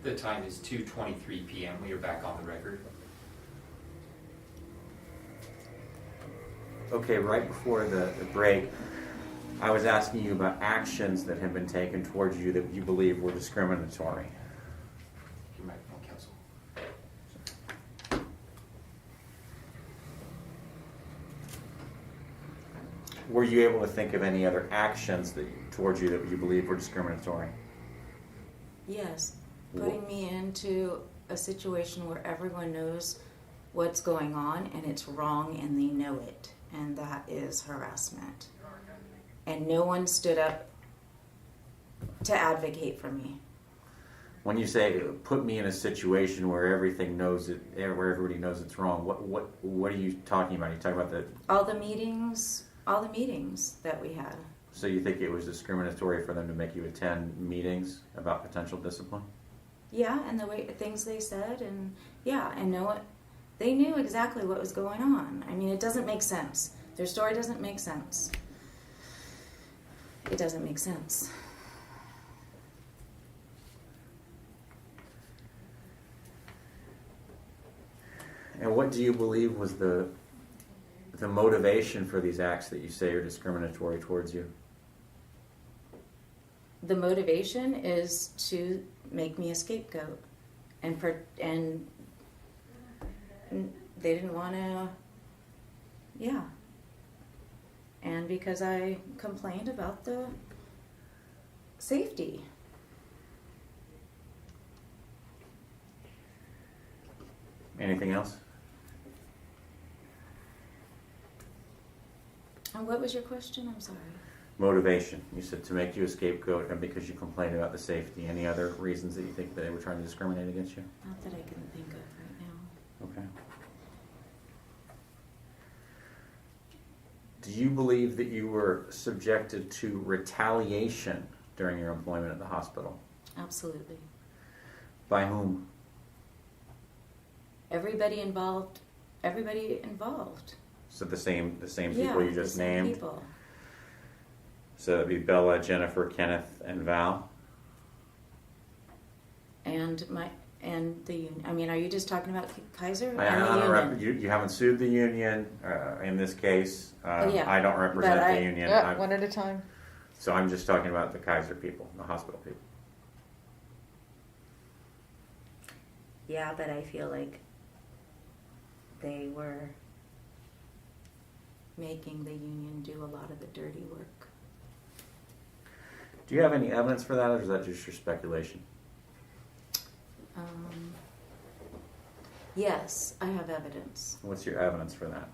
The time is 2:23 p.m. We are back on the record. Okay, right before the break, I was asking you about actions that have been taken towards you that you believe were discriminatory. Your microphone, Counsel. Were you able to think of any other actions towards you that you believe were discriminatory? Yes, putting me into a situation where everyone knows what's going on and it's wrong and they know it, and that is harassment. And no one stood up to advocate for me. When you say put me in a situation where everything knows it, where everybody knows it's wrong, what are you talking about? Are you talking about all the meetings that we had. So you think it was discriminatory for them to make you attend meetings about potential discipline? Yeah, and the way things they said, and they knew exactly what was going on. I mean, it doesn't make sense. Their story doesn't make sense. It doesn't make sense. And what do you believe was the motivation for these acts that you say are discriminatory towards you? The motivation is to make me a scapegoat, and they didn't want to, and because I complained about the safety. Anything else? And what was your question? I'm sorry. Motivation. You said to make you a scapegoat and because you complained about the safety. Any other reasons that you think that they were trying to discriminate against you? Not that I can think of right now. Okay. Do you believe that you were subjected to retaliation during your employment at the hospital? Absolutely. By whom? Everybody involved. So the same people you just named? People. So that'd be Bella, Jennifer, Kenneth, and Val? And the union. I mean, are you just talking about Kaiser? You haven't sued the union in this case. Yeah, I don't represent the union. One at a time. So I'm just talking about the Kaiser people, the hospital people. Yeah, but I feel like they were making the union do a lot of the dirty work. Do you have any evidence for that, or is that just your speculation? Yes, I have evidence. What's your evidence for that?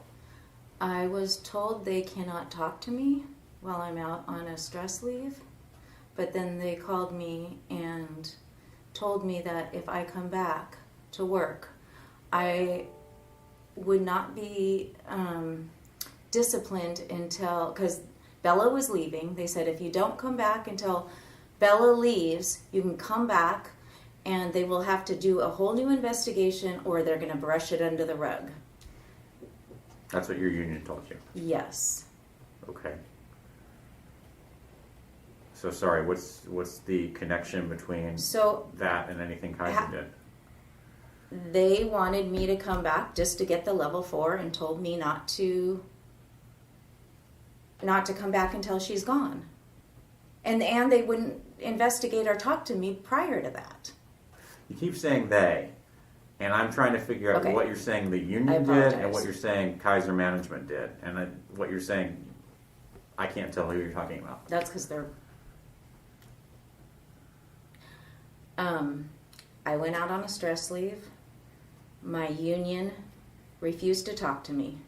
I was told they cannot talk to me while I'm out on a stress leave, but then they called me and told me that if I come back to work, I would not be disciplined until, because Bella was leaving. They said if you don't come back until Bella leaves, you can come back and they will have to do a whole new investigation or they're going to brush it under the rug. That's what your union told you? Yes. Okay. So sorry, what's the connection between that and anything Kaiser did? They wanted me to come back just to get the level 4 and told me not to come back until she's gone. And they wouldn't investigate or talk to me prior to that. You keep saying they, and I'm trying to figure out what you're saying the union did and what you're saying Kaiser management did. And what you're saying, I can't tell who you're talking about. That's because they're... I went out on a stress leave. My union refused to talk to me.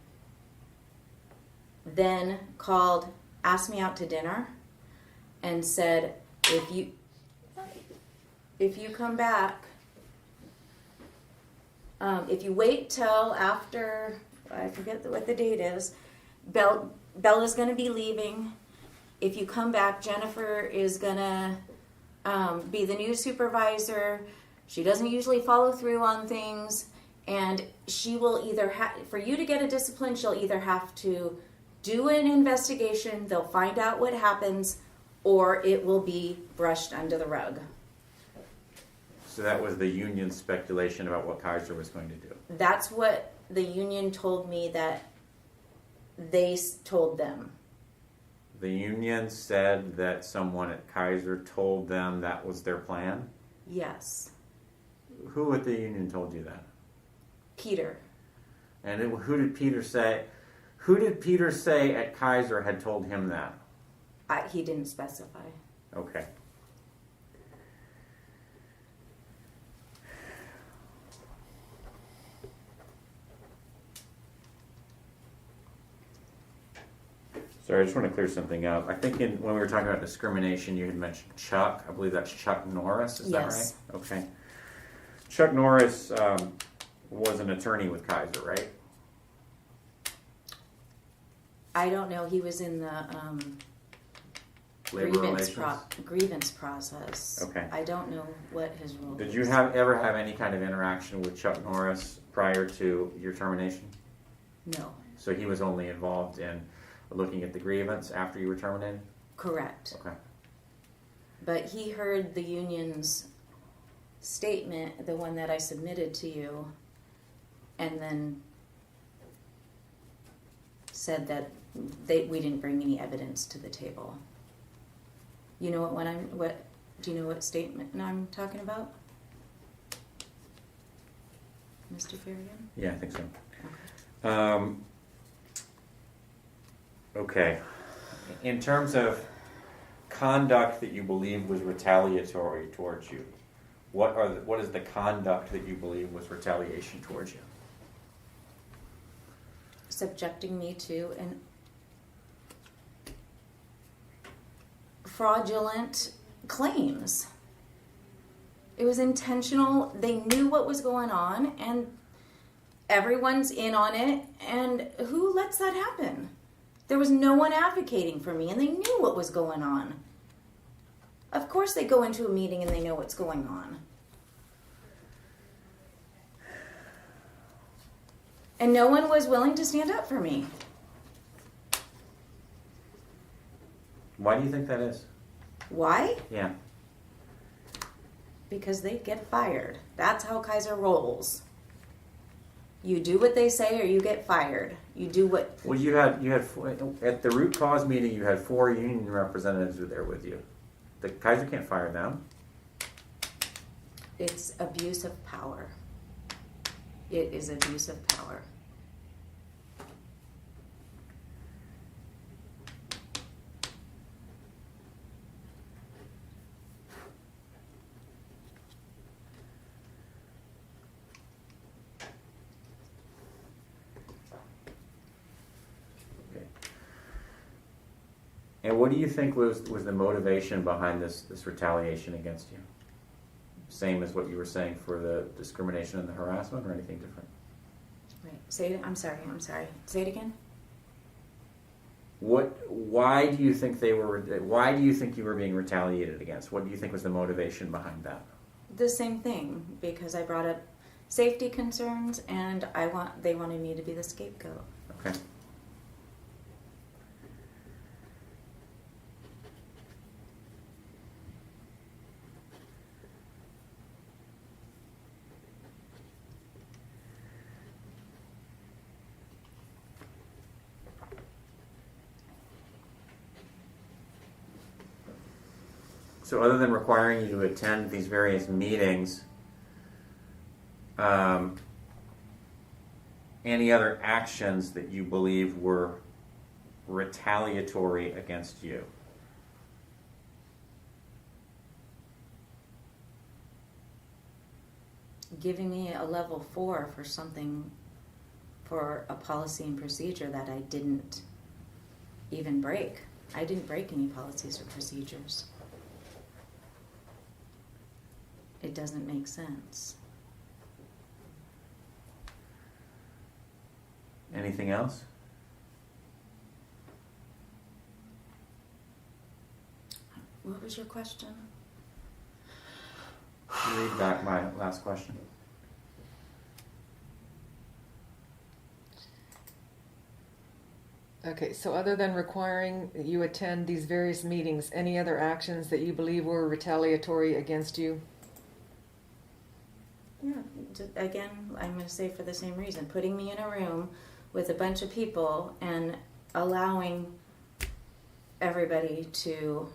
Then asked me out to dinner and said, if you come back, if you wait till after, I forget what the date is, Bella's going to be leaving. If you come back, Jennifer is going to be the new supervisor. She doesn't usually follow through on things. And she will either for you to get a discipline, she'll either have to do an investigation, they'll find out what happens, or it will be brushed under the rug. So that was the union's speculation about what Kaiser was going to do. That's what the union told me that they told them. The union said that someone at Kaiser told them that was their plan? Yes. Who at the union told you that? Peter. And who did Peter say? Who did Peter say at Kaiser had told him that? He didn't specify. Okay. Sorry, I just want to clear something up. I think when we were talking about discrimination, you had mentioned Chuck. I believe that's Chuck Norris. Is Yes. that right? Okay. Chuck Norris was an attorney with Kaiser, right? I don't know. He was in the Labor grievance process. Okay. I don't know what his role Did is. you ever have any kind of interaction with Chuck Norris prior to your termination? No. So he was only involved in looking at the grievance after you were terminated? Correct. Okay. But he heard the union's statement, the one that I submitted to you, and then said that we didn't bring any evidence to the table. You know do you know what statement I'm talking about? Mr. Farragon? Yeah, I think so. Okay. Okay. In terms of conduct that you believe was retaliatory towards you, what is the conduct that you believe was retaliation towards you? Subjecting me to an fraudulent claims. It was intentional. They knew what was going on, and everyone's in on it. And who lets that happen? There was no one advocating for me, and they knew what was going on. Of course they go into a meeting and they know what's going on. And no one was willing to stand up for me. Why do you think that is? Why? Yeah. Because they get fired. That's how Kaiser rolls. You do what they say or you get fired. You do what... Well, you had at the root cause meeting, you had 4 union representatives who were there with you. The Kaiser can't fire them. It's abuse of power. It is abuse of power. And what do you think was the motivation behind this retaliation against you? Same as what you were saying for the discrimination and the harassment, or anything different? Right. Say it. I'm sorry. Say it again. Why do you think Why do you think you were being retaliated against? What do you think was the motivation behind that? The same thing, because I brought up safety concerns, and they wanted me to be the scapegoat. Okay. So other than requiring you to attend these various meetings, any other actions that you believe were retaliatory against you? Giving me a level 4 for something, for a policy and procedure that I didn't even break. I didn't break any policies or procedures. It doesn't make sense. Anything else? What was your question? Read back my last question. Okay, so other than requiring that you attend these various meetings, any other actions that you believe were retaliatory against you? Yeah, again, I'm going to say for the same reason, putting me in a room with a bunch of people and allowing everybody to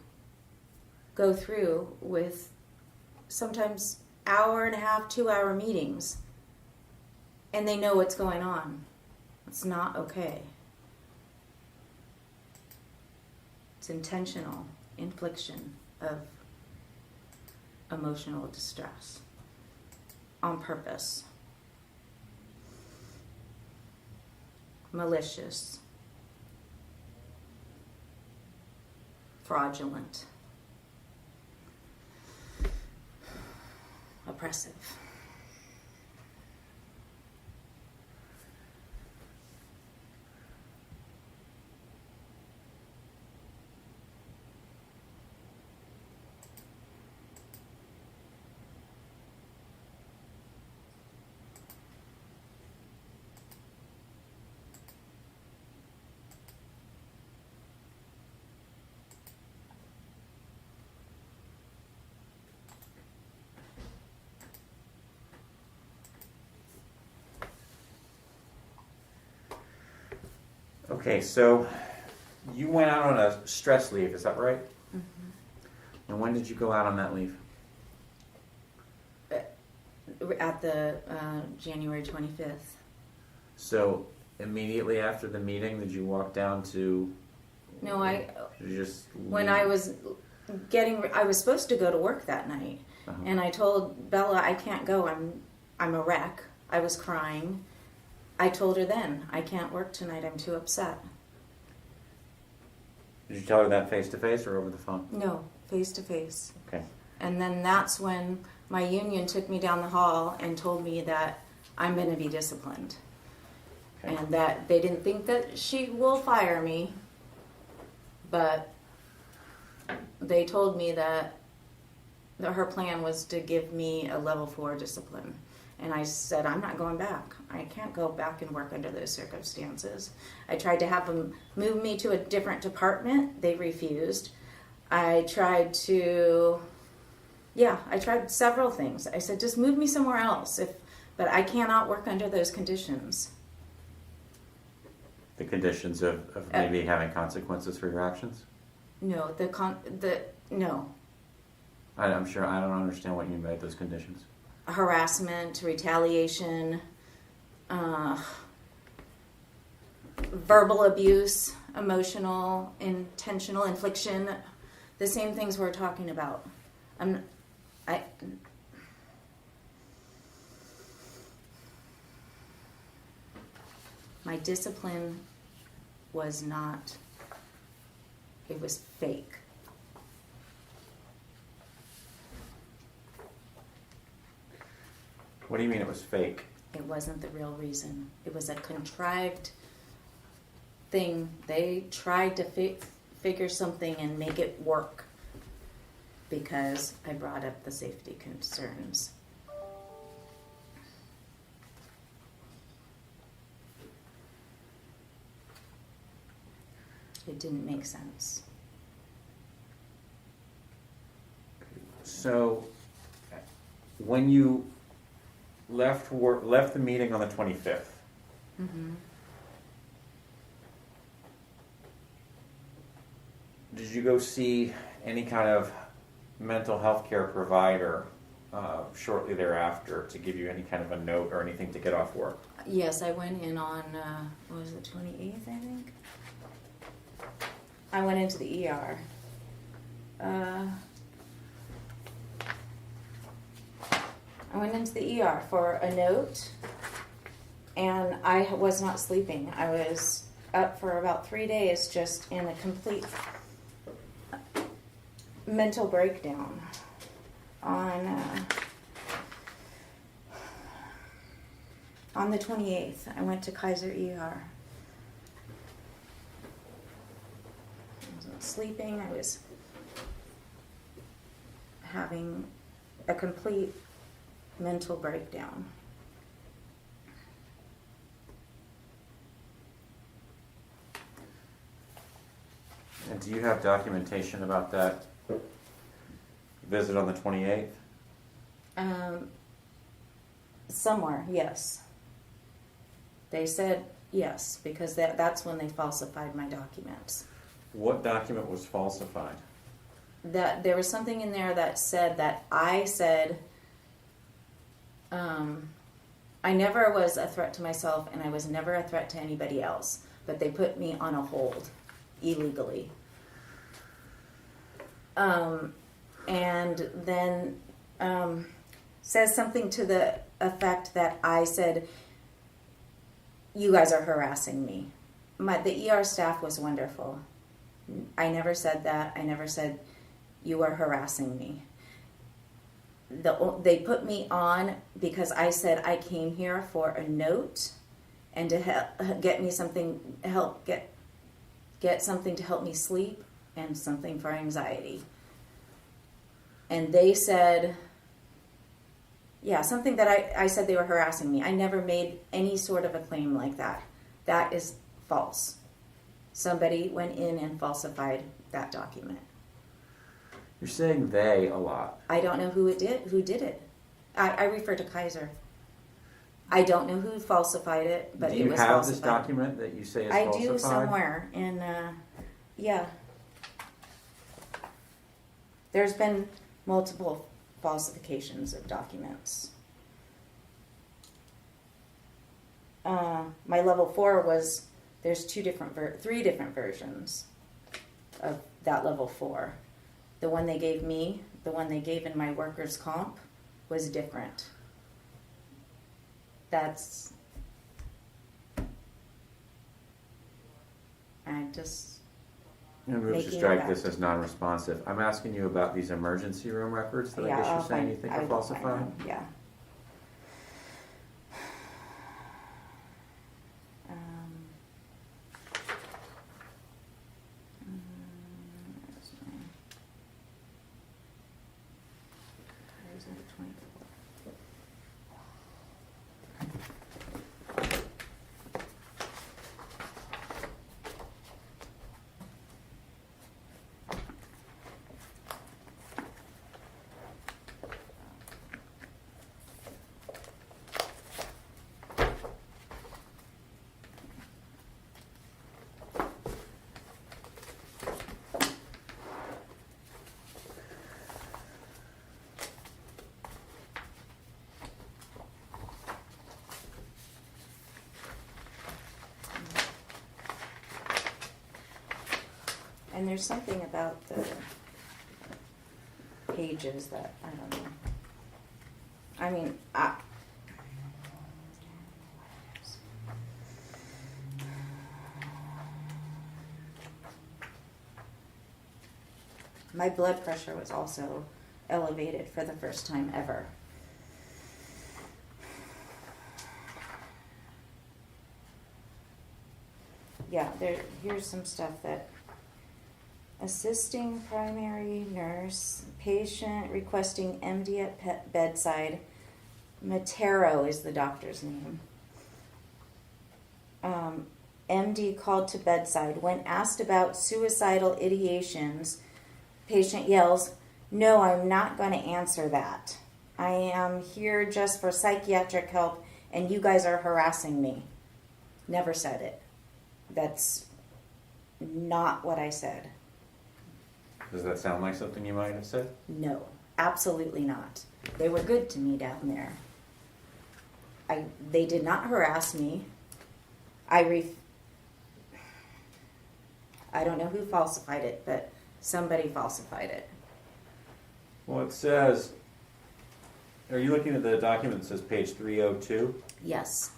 go through with sometimes hour and a half, 2 hour meetings, and they know what's going on. It's not okay. It's intentional infliction of emotional distress on purpose. Malicious. Fraudulent. Oppressive. Okay, so you went out on a stress leave, is that right? Mm-hmm. And when did you go out on that leave? At the January 25th. So immediately after the meeting, did you walk down to? No, Did you just when I was I was supposed to go to work that night, and I told Bella I can't go. I'm a wreck. I was crying. I told her then I can't work tonight. I'm too upset. Did you tell her that face to face or over the phone? No, face to face. Okay. And then that's when my union took me down the hall and told me that I'm going to be disciplined. Okay. And that they didn't think that she will fire me, but they told me that her plan was to give me a level 4 discipline. And I said, I'm not going back. I can't go back and work under those circumstances. I tried to have them move me to a different department. They refused. I tried several things. I said, just move me somewhere else. But I cannot work under those conditions. The conditions of maybe having consequences for your actions? No, no. I'm sure I don't understand what you mean by those conditions. Harassment, retaliation, verbal abuse, emotional, intentional infliction, the same things we're talking about. My discipline was not, it was fake. What do you mean it was fake? It wasn't the real reason. It was a contrived thing. They tried to figure something and make it work because I brought up the safety concerns. It didn't make sense. So, when you left the meeting on the 25th, Mm-hmm. did you go see any kind of mental health care provider shortly thereafter to give you any kind of a note or anything to get off work? Yes, I went in on, what was it, 28th, I think? I went into the ER. I went into the ER for a note, and I was not sleeping. I was up for about 3 days just in a complete mental breakdown. On the 28th, I went to Kaiser ER. I wasn't sleeping. I was having a complete mental breakdown. And do you have documentation about that visit on the 28th? Somewhere, yes. They said yes, because that's when they falsified my documents. What document was falsified? That there was something in there that said that I said I never was a threat to myself and I was never a threat to anybody else, but they put me on a hold illegally. And then says something to the effect that I said, you guys are harassing me. The ER staff was wonderful. I never said that. I never said you are harassing me. They put me on because I said I came here for a note and to get me something, get something to help me sleep and something for anxiety. And they said, yeah, something that I said they were harassing me. I never made any sort of a claim like that. That is false. Somebody went in and falsified that document. You're saying they a lot. I don't know who did it. I refer to Kaiser. I don't know who falsified it, but Do it you was have falsified. this document that you say is I falsified? do somewhere, and yeah. There's been multiple falsifications of documents. My level 4 was, there's three different versions of that level 4. The one they gave me, the one they gave in my workers' comp was different. That's, I just, And move to making strike it this back. as non-responsive. I'm asking you about these emergency room records that I guess you're saying you think are will find falsified? them, yeah. Where's my- where's that 24? And there's something about the pages that, I don't know. I mean, my blood pressure was also elevated for the first time ever. Yeah, here's some stuff that assisting primary nurse, patient requesting MD at bedside. Matero is the doctor's name. MD called to bedside. When asked about suicidal ideations, patient yells, "No, I'm not going to answer that. I am here just for psychiatric help and you guys are harassing me." Never said it. That's not what I said. Does that sound like something you might have said? No, absolutely not. They were good to me down there. They did not harass me. I don't know who falsified it, but somebody falsified it. Well, it says, are you looking at the document that says page 302? Yes.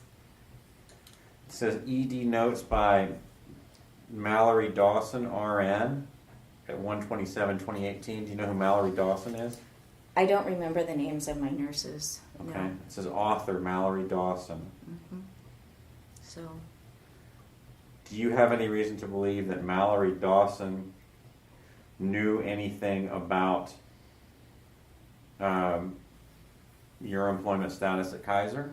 It says ED notes by Mallory Dawson, RN, at 1/27/2018. Do you know who Mallory Dawson is? I don't remember the names of my nurses. Okay. No. It says author Mallory Dawson. Mm-hmm. So, Do you have any reason to believe that Mallory Dawson knew anything about your employment status at Kaiser?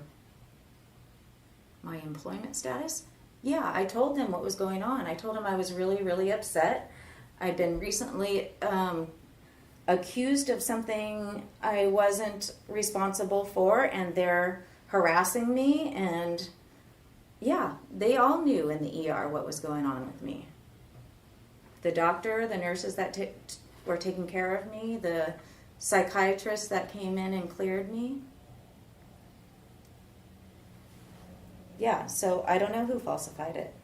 my employment status? Yeah, I told them what was going on. I told them I was really, really upset. I'd been recently accused of something I wasn't responsible for, and they're harassing me, and yeah, they all knew in the ER what was going on with me. The doctor, the nurses that were taking care of me, the psychiatrist that came in and cleared me. Yeah, so I don't know who falsified it.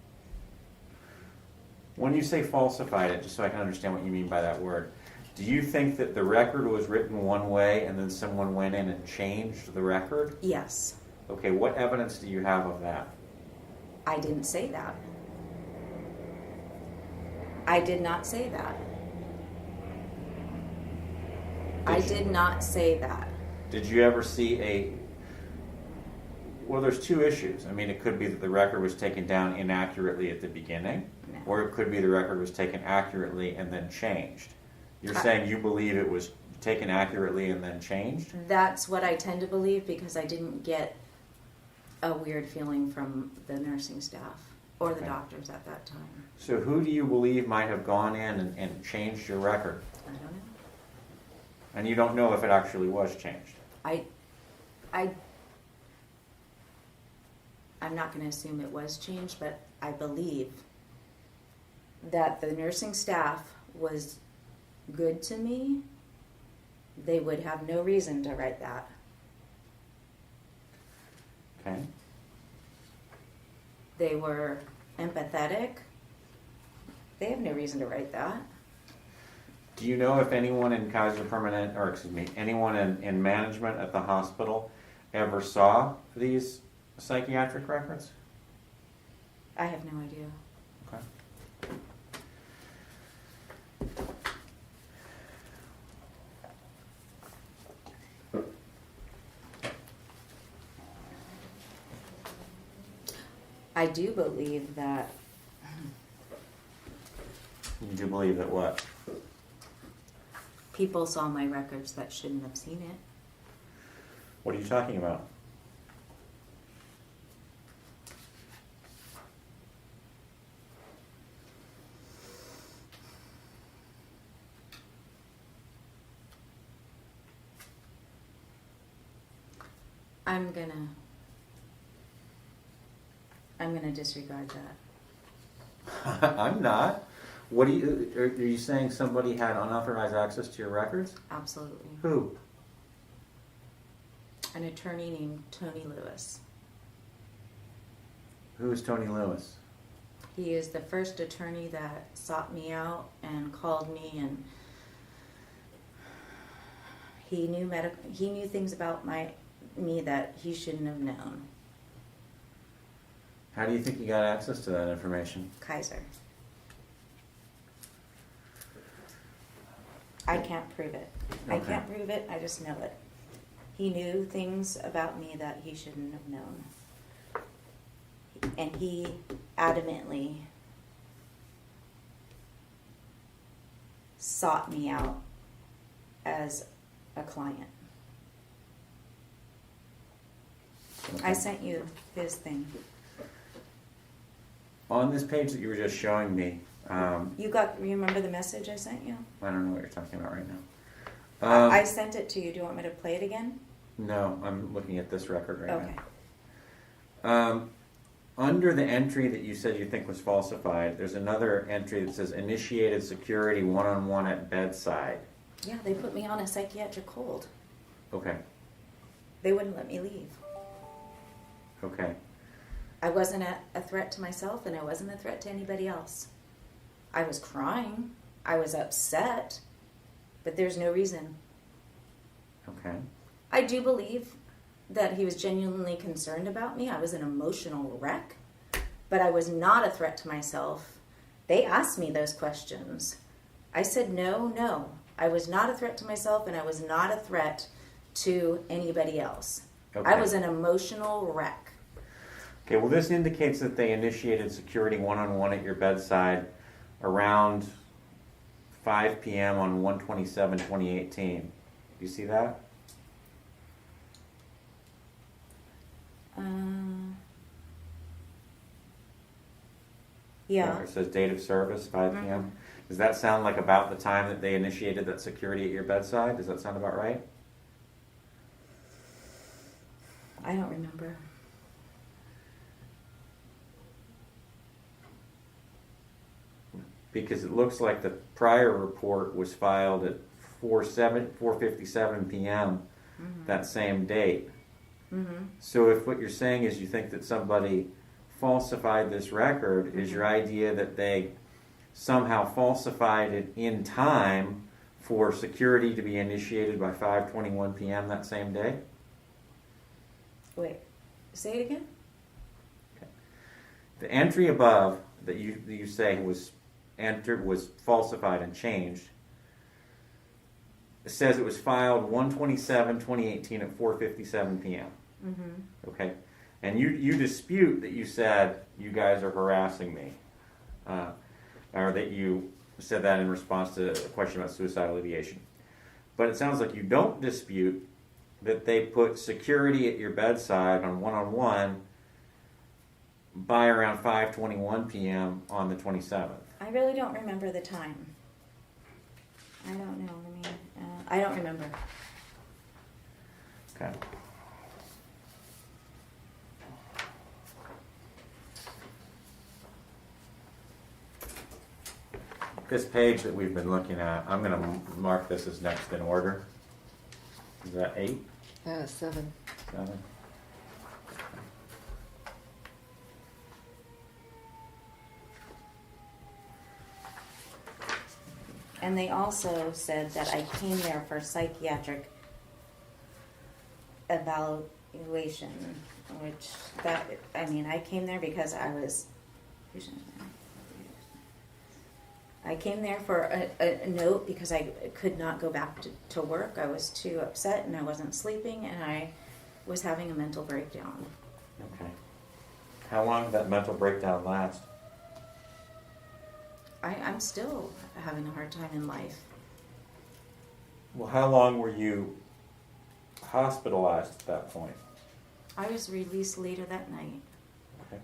When you say falsified it, just so I can understand what you mean by that word, do you think that the record was written one way and then someone went in and changed the record? Yes. Okay, what evidence do you have of that? I didn't say that. I did not say that. I did not say that. Did you ever see well, there's two issues. I mean, it could be that the record was taken down inaccurately at the beginning, No. or it could be the record was taken accurately and then changed. You're saying you believe it was taken accurately and then changed? That's what I tend to believe, because I didn't get a weird feeling from the nursing staff or the Okay. doctors at that time. So who do you believe might have gone in and changed your record? I don't know. And you don't know if it actually was changed? I'm not going to assume it was changed, but I believe that the nursing staff was good to me. They would have no reason to write that. Okay. They were empathetic. They have no reason to write that. Do you know if anyone in Kaiser Permanent, or excuse me, anyone in management at the hospital ever saw these psychiatric records? I have no idea. Okay. I do believe that You do believe that what? people saw my records that shouldn't have seen it. What are you talking about? I'm gonna disregard that. I'm not. What are you saying somebody had unauthorized access to your records? Absolutely. Who? An attorney named Tony Lewis. Who is Tony Lewis? He is the first attorney that sought me out and called me, and he knew things about me that he shouldn't have known. How do you think you got access to that information? Kaiser. I can't prove it. I Okay. can't prove it, I just know it. He knew things about me that he shouldn't have known. And he adamantly sought me out as a client. Okay. I sent you his thing. On this page that you were just showing me, You remember the message I sent you? I don't know what you're talking about right now. I sent it to you. Do you want me to play it again? No, I'm looking at this record right Okay. now. Under the entry that you said you think was falsified, there's another entry that says initiated security one-on-one at bedside. Yeah, they put me on a psychiatric hold. Okay, They wouldn't let me leave. okay. I wasn't a threat to myself, and I wasn't a threat to anybody else. I was crying. I was upset. But there's no reason. Okay. I do believe that he was genuinely concerned about me. I was an emotional wreck. But I was not a threat to myself. They asked me those questions. I said, no. I was not a threat to myself, and I was not a threat to anybody else. Okay. I was an emotional wreck. Okay, well, this indicates that they initiated security one-on-one at your bedside around 5 p.m. on 1/27/2018. Do you see that? Yeah. It says date of service, 5 p.m. Does that sound like about the time that they initiated that security at your bedside? Does that sound about right? I I don't remember. Because it looks like the prior report was filed at 4:57 p.m. that same date. Mm-hmm. So if what you're saying is you think that somebody falsified this record, is your idea that they somehow falsified it in time for security to be initiated by 5:21 p.m. that same day? Wait, say it again? The entry above that you say was entered was falsified and changed. It says it was filed 1/27/2018 at 4:57 p.m. Mm-hmm. Okay, and you dispute that you said you guys are harassing me, or that you said that in response to a question about suicidal ideation. But it sounds like you don't dispute that they put security at your bedside on one-on-one by around 5:21 p.m. on the 27th. I really don't remember the time. I don't know. I don't remember. Okay. This page that we've been looking at, I'm going to mark this as next in order. Is that 8? 7. 7? And they also said that I came there for psychiatric evaluation, which I came there because I came there for a note because I could not go back to work. I was too upset and I wasn't sleeping and I was having a mental breakdown. Okay. How long did that mental breakdown last? I'm still having a hard time in life. Well, how long were you hospitalized at that point? I was released later that night. Okay.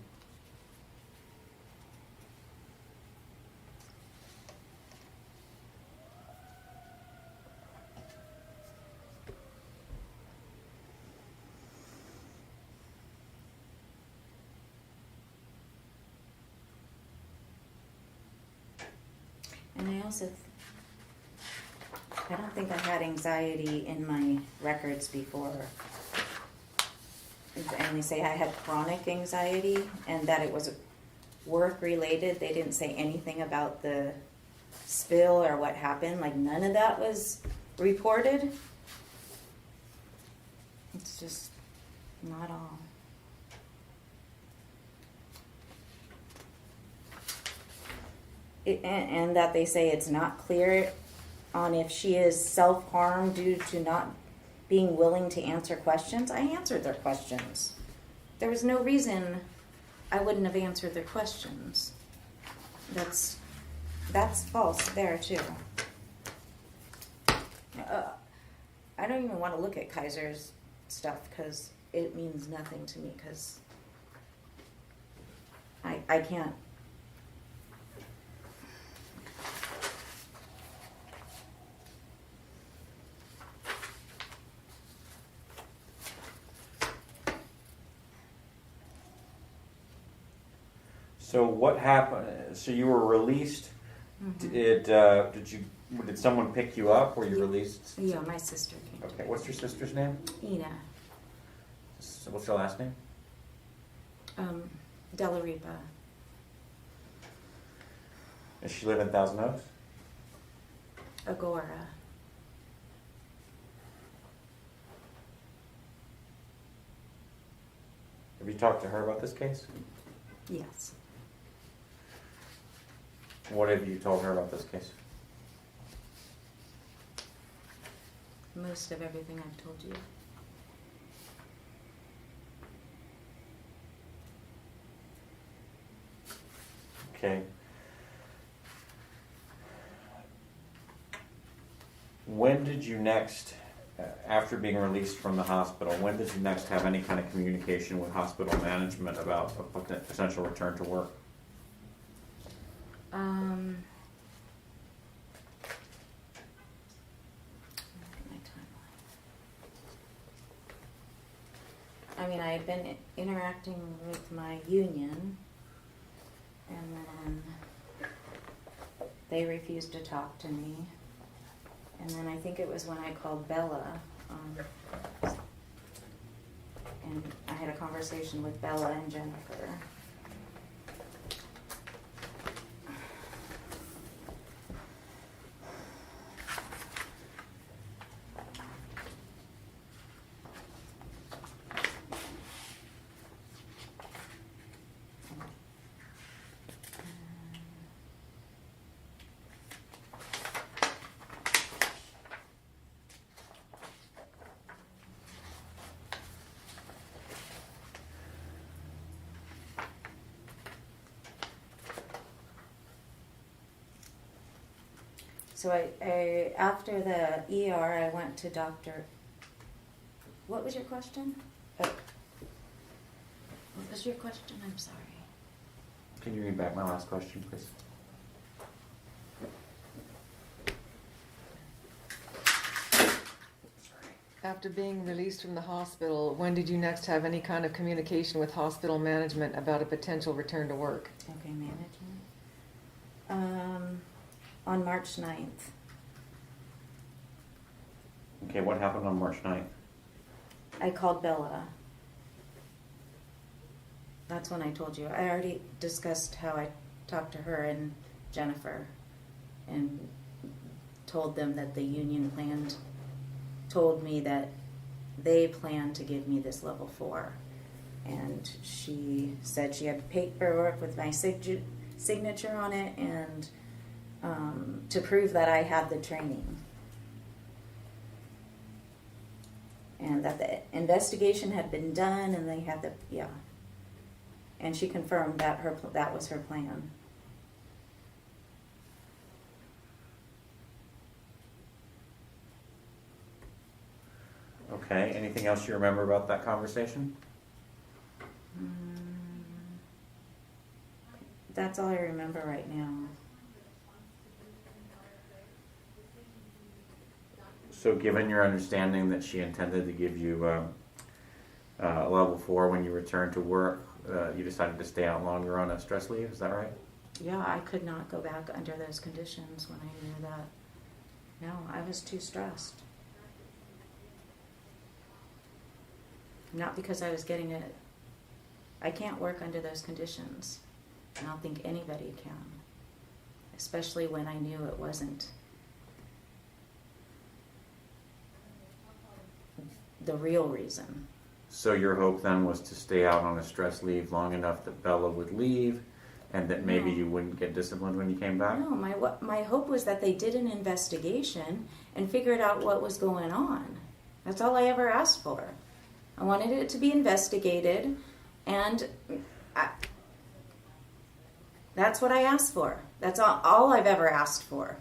And I don't think I had anxiety in my records before. And they say I had chronic anxiety and that it was work related. They didn't say anything about the spill or what happened. Like none of that was reported. It's just not all. And that they say it's not clear on if she is self-harm due to not being willing to answer questions. I answered their questions. There was no reason I wouldn't have answered their questions. That's false there too. I don't even want to look at Kaiser's stuff because it means nothing to me because I can't. So what happened? So you were released. Mm-hmm. Did someone pick you up? Were you released? Yeah, my sister came. Okay. What's your sister's name? Ina. So what's her last name? Della Ripa. Does she live in Thousand Oaks? Agora. Have you talked to her about this case? Yes. What have you told her about this case? Most of everything I've told you. Okay. When did you next, after being released from the hospital, when did you next have any kind of communication with hospital management about a potential return to work? Look at my timeline. I mean, I had been interacting with my union, and then they refused to talk to me. And then I think it was when I called Bella, and I had a conversation with Bella and Jennifer. So I after the ER, I went to Dr. What was your question? What was your question? I'm sorry. Can you read back my last question, please? After being released from the hospital, when did you next have any kind of communication with hospital management about a potential return to work? Okay, management. On March 9th. Okay, what happened on March 9th? I called Bella. That's when I told you. I already discussed how I talked to her and Jennifer and told them that the union told me that they planned to give me this level 4. And she said she had paperwork with my signature on it and to prove that I had the training. And that the investigation had been done and they had and she confirmed that that was her plan. Okay, anything else you remember about that conversation? That's all I remember right now. So given your understanding that she intended to give you a level 4 when you returned to work, you decided to stay out longer on a stress leave, is that right? Yeah, I could not go back under those conditions when I knew that. No, I was too stressed. Not because I was getting it. I can't work under those conditions. I don't think anybody can. Especially when I knew it wasn't the real reason. So your hope then was to stay out on a stress leave long enough that Bella would leave and that maybe No. you wouldn't get disciplined when you came back? No, my hope was that they did an investigation and figured out what was going on. That's all I ever asked for. I wanted it to be investigated, and that's what I asked for. That's all I've ever asked for.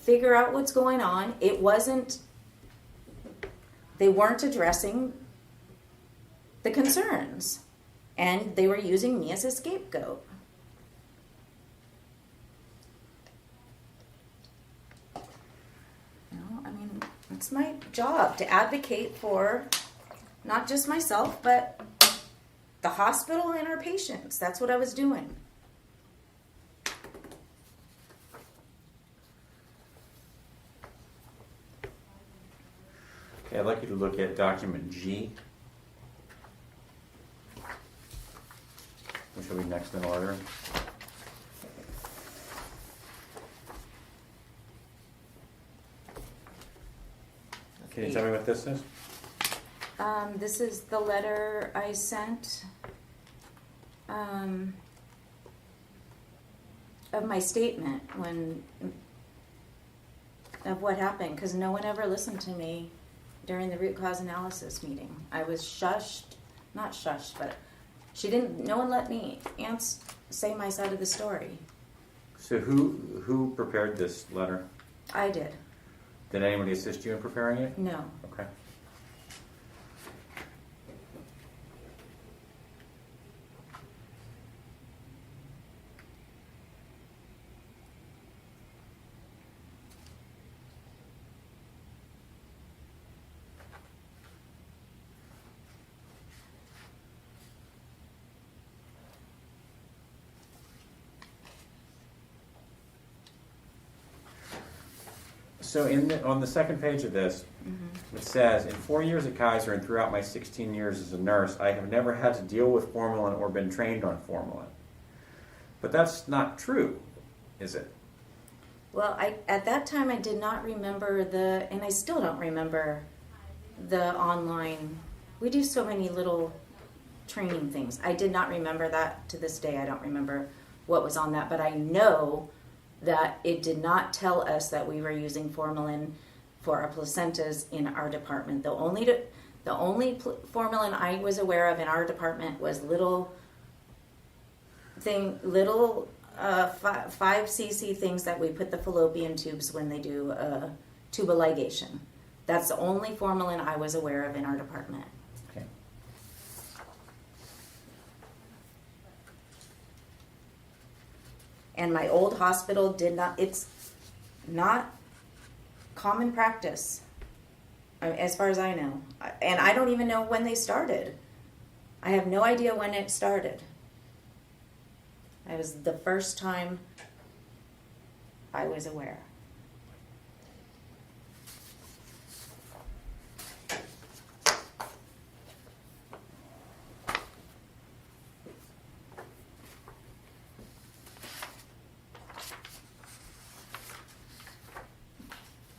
Figure out what's going on. They weren't addressing the concerns, and they were using me as a scapegoat. I mean, it's my job to advocate for not just myself, but the hospital and our patients. That's what I was doing. Okay, I'd like you to look at document G, which will be next in order. Can you tell me what this is? This is the letter I sent of my statement of what happened, because no one ever listened to me during the root cause analysis meeting. I was not shushed, but no one let me say my side of the story. So who prepared this letter? I did. Did anybody assist you in preparing it? No. Okay. So on the second page of this, it says, in 4 years at Kaiser and throughout my 16 years as a nurse, I have never had to deal with formalin or been trained on formalin. But that's not true, is it? Well, at that time I did not remember and I still don't remember the online. We do so many little training things. I did not remember that. To this day I don't remember what was on that, but I know that it did not tell us that we were using formalin for our placentas in our department. The only formalin I was aware of in our department was little 5 cc things that we put the fallopian tubes when they do tubal ligation. That's the only formalin I was aware of in our department. Okay. And my old hospital it's not common practice, as far as I know. And I don't even know when they started. I have no idea when it started. It was the first time I was aware.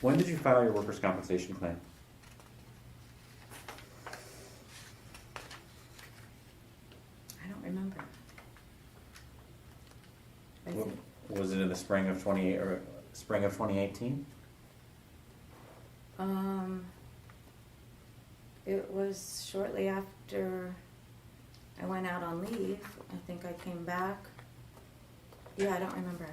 When did you file your workers' compensation claim? I don't remember. I think Was it in the spring of 2018? it was shortly after I went out on leave. I think I came back. Yeah, I don't remember.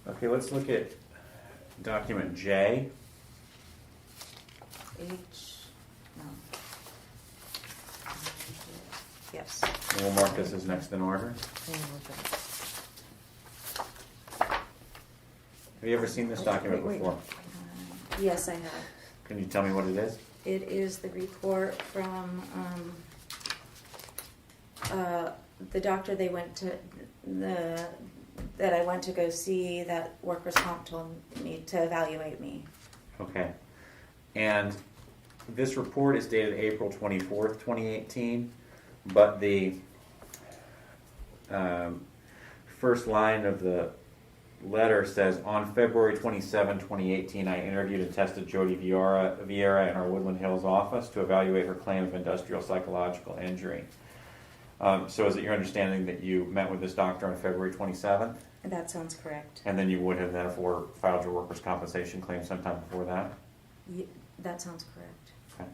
Okay, let's look at document J. No. Yes. And we'll mark this as next in order. Have you ever seen this document Wait. before? Yes, I have. Can you tell me what it is? It is the report from the doctor that I went to go see, that workers' comp told me to evaluate me. Okay. And this report is dated April 24th, 2018, but the first line of the letter says, on February 27, 2018, I interviewed and tested Jodi Vieira in our Woodland Hills office to evaluate her claim of industrial psychological injury. So is it your understanding that you met with this doctor on February 27th? That sounds correct. And then you would have therefore filed your workers' compensation claim sometime before that? That sounds correct. Okay.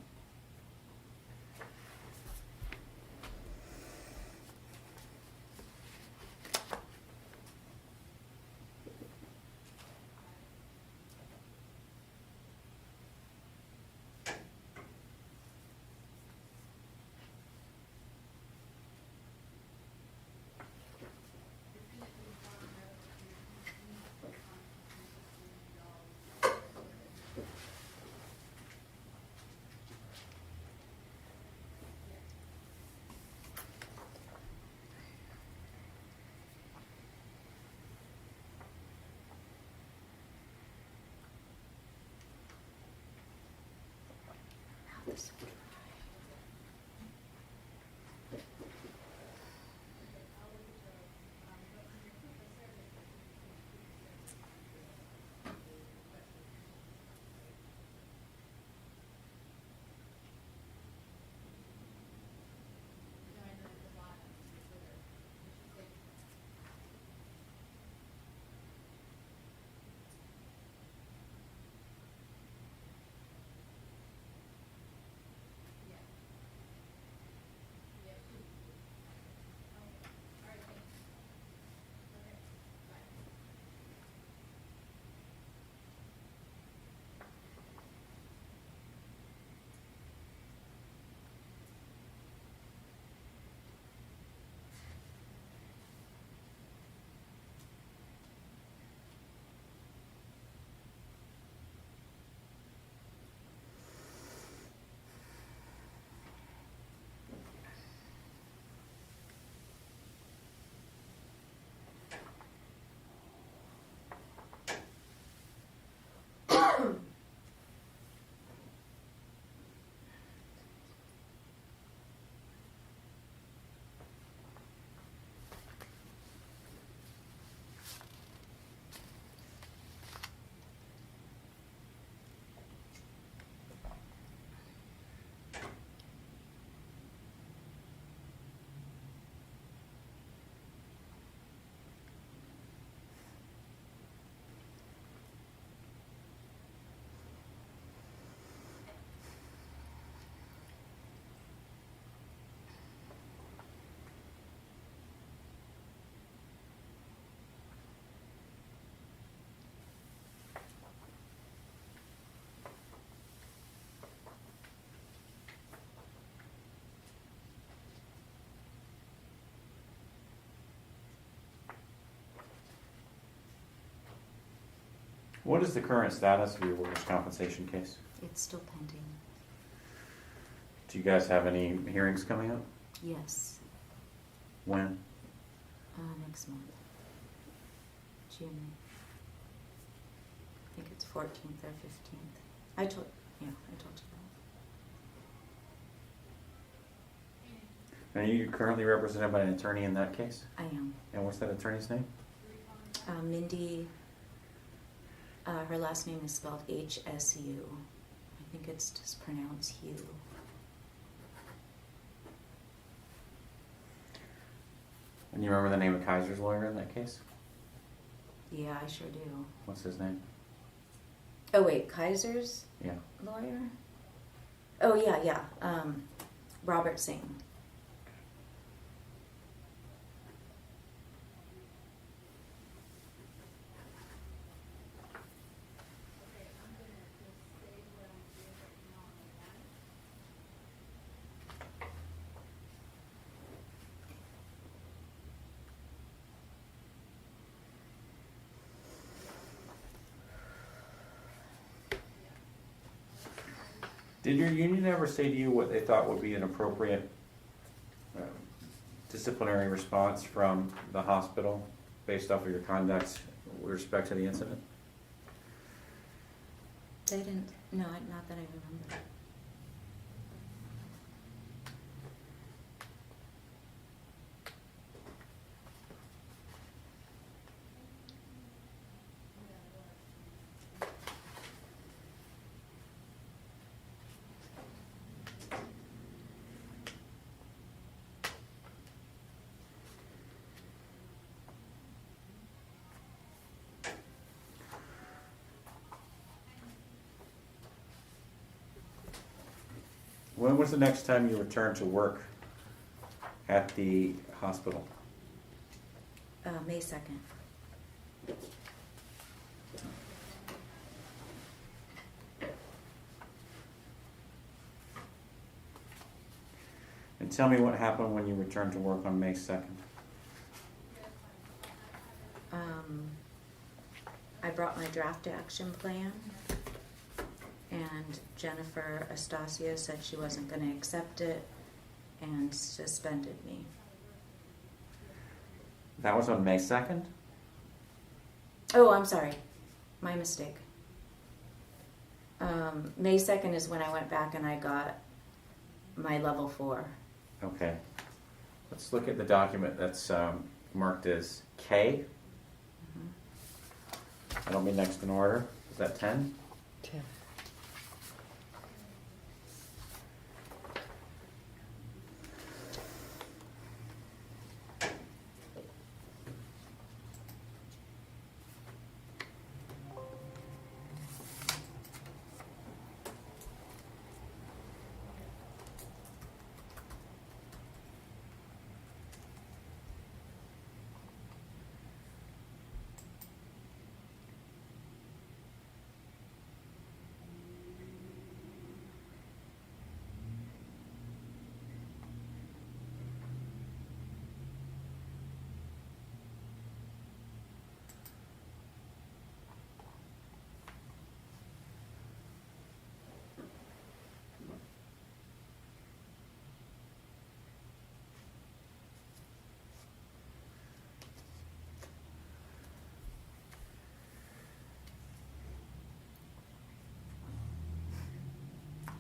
What is the current status of your workers' compensation case? It's still pending. Do you guys have any hearings coming up? Yes, When? next month. June. I think it's 14th or 15th. I told you that. Are you currently represented by an attorney in that case? I am. And what's that attorney's name? Mindy, her last name is spelled H-S-U. I think it's just pronounced Hugh. And you remember the name of Kaiser's lawyer in that case? Yeah, I sure do. What's his name? Oh wait, Kaiser's Yeah. lawyer? Oh yeah. Robert Singh. Did your union ever say to you what they thought would be an appropriate disciplinary response from the hospital based off of your conduct with respect to the incident? They didn't. No, not that I remember. When was the next time you returned to work at the hospital? May 2nd. And tell me what happened when you returned to work on May 2nd. I brought my draft action plan, and Jennifer Estacio said she wasn't going to accept it and suspended me. That was on May 2nd? Oh, I'm sorry. My mistake. May 2nd is when I went back and I got my level 4. Okay. Let's look at the document that's marked as K. That'll be next in order. Is that 10? 10.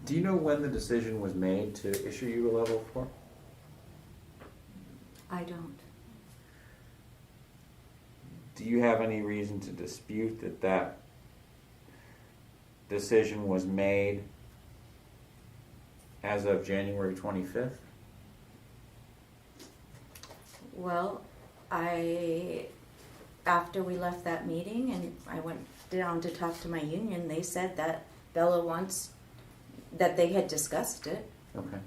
Do you know when the decision was made to issue you a level 4? I don't. Do you have any reason to dispute that that decision was made as of January 25th? Well, after we left that meeting and I went down to talk to my union, they said that Bella wants, that they had discussed it. Okay.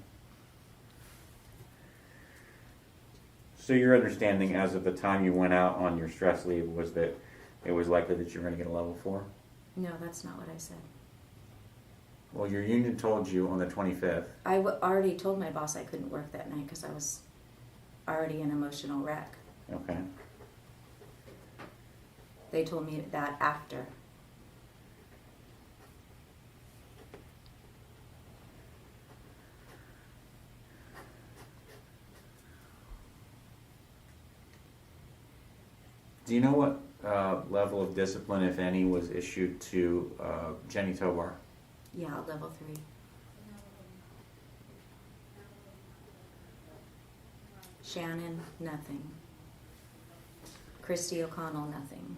So your understanding as of the time you went out on your stress leave was that it was likely that you were going to get a level 4? No, that's not what I said. Well, your union told you on the 25th. I already told my boss I couldn't work that night because I was already an emotional wreck. Okay. They told me that after. Do you know what level of discipline, if any, was issued to Jenny Tobar? Yeah, level 3. Shannon, nothing. Christy O'Connell, nothing.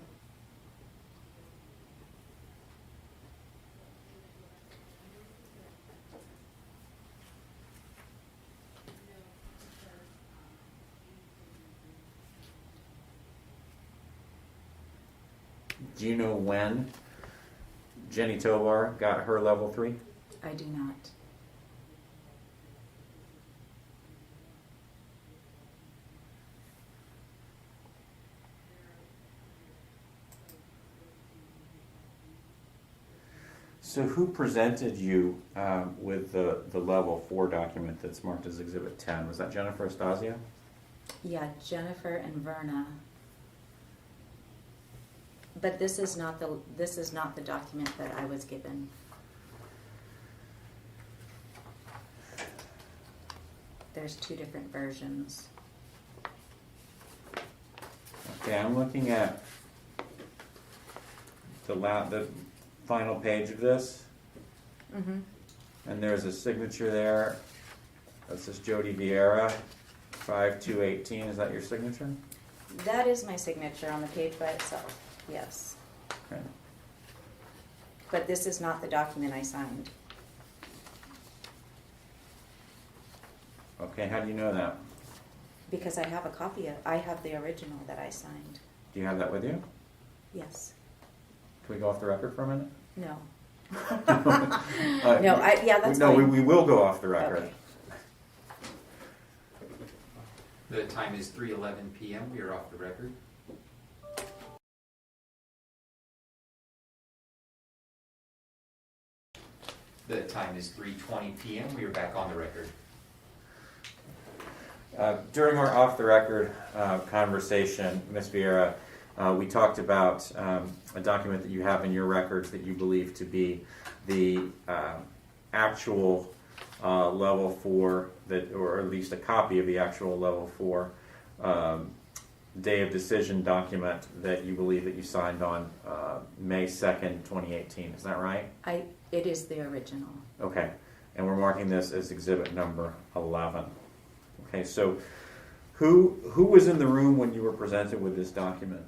Do you know when Jenny Tobar got her level 3? I do not. So who presented you with the level 4 document that's marked as Exhibit 10? Was that Jennifer Estasio? Yeah, Jennifer and Verna. But this is not the document that I was given. There's 2 different versions. Okay, I'm looking at the final page of this, Mm-hmm. and there's a signature there. That says Jodi Vieira, 5/2/18. Is that your signature? That is my signature on the page by itself, yes. Okay. But this is not the document I signed. Okay, how do you know that? Because I have a copy of, I have the original that I signed. Do you have that with you? Yes. Can we go off the record for a minute? No. Uh, No, yeah, that's no, fine. we will go off the record. Okay. The time is 3:11 p.m. We are off the record. The time is 3:20 p.m. We are back on the record. During our off-the-record conversation, Ms. Vieira, we talked about a document that you have in your records that you believe to be the actual level 4, that, or at least a copy of the actual level 4 day of decision document that you believe that you signed on May 2nd, 2018. Is that right? It is the original. Okay, and we're marking this as exhibit number 11. Okay, so who was in the room when you were presented with this document?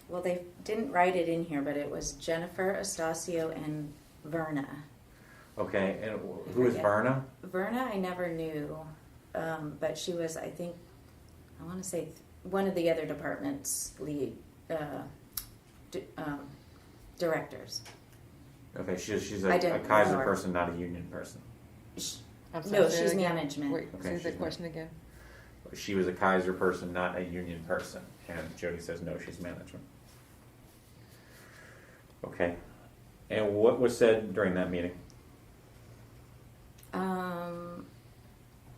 Well, they didn't write it in here, but it was Jennifer Estasio and Verna. Okay, and who is Yeah. Verna? Verna I never knew, but she was, I think, I want to say one of the other department's lead directors. Okay, she's I a didn't Kaiser know her. person, not a union person. I'm No, say she's that again. management. Wait, Okay, say she's the question again. She was a Kaiser person, not a union person. And Jodi says no, she's management. Okay, and what was said during that meeting?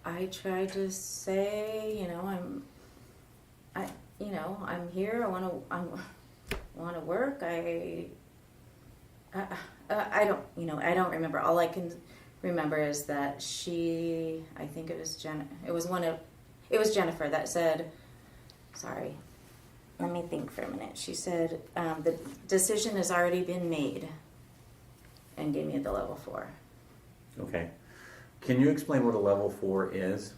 I tried to say, I'm here. I want to work. I don't remember. All I can remember is that I think it was it was Jennifer that said, sorry, let me think for a minute. She said, the decision has already been made, and gave me the level 4. Okay, can you explain what a level 4 is?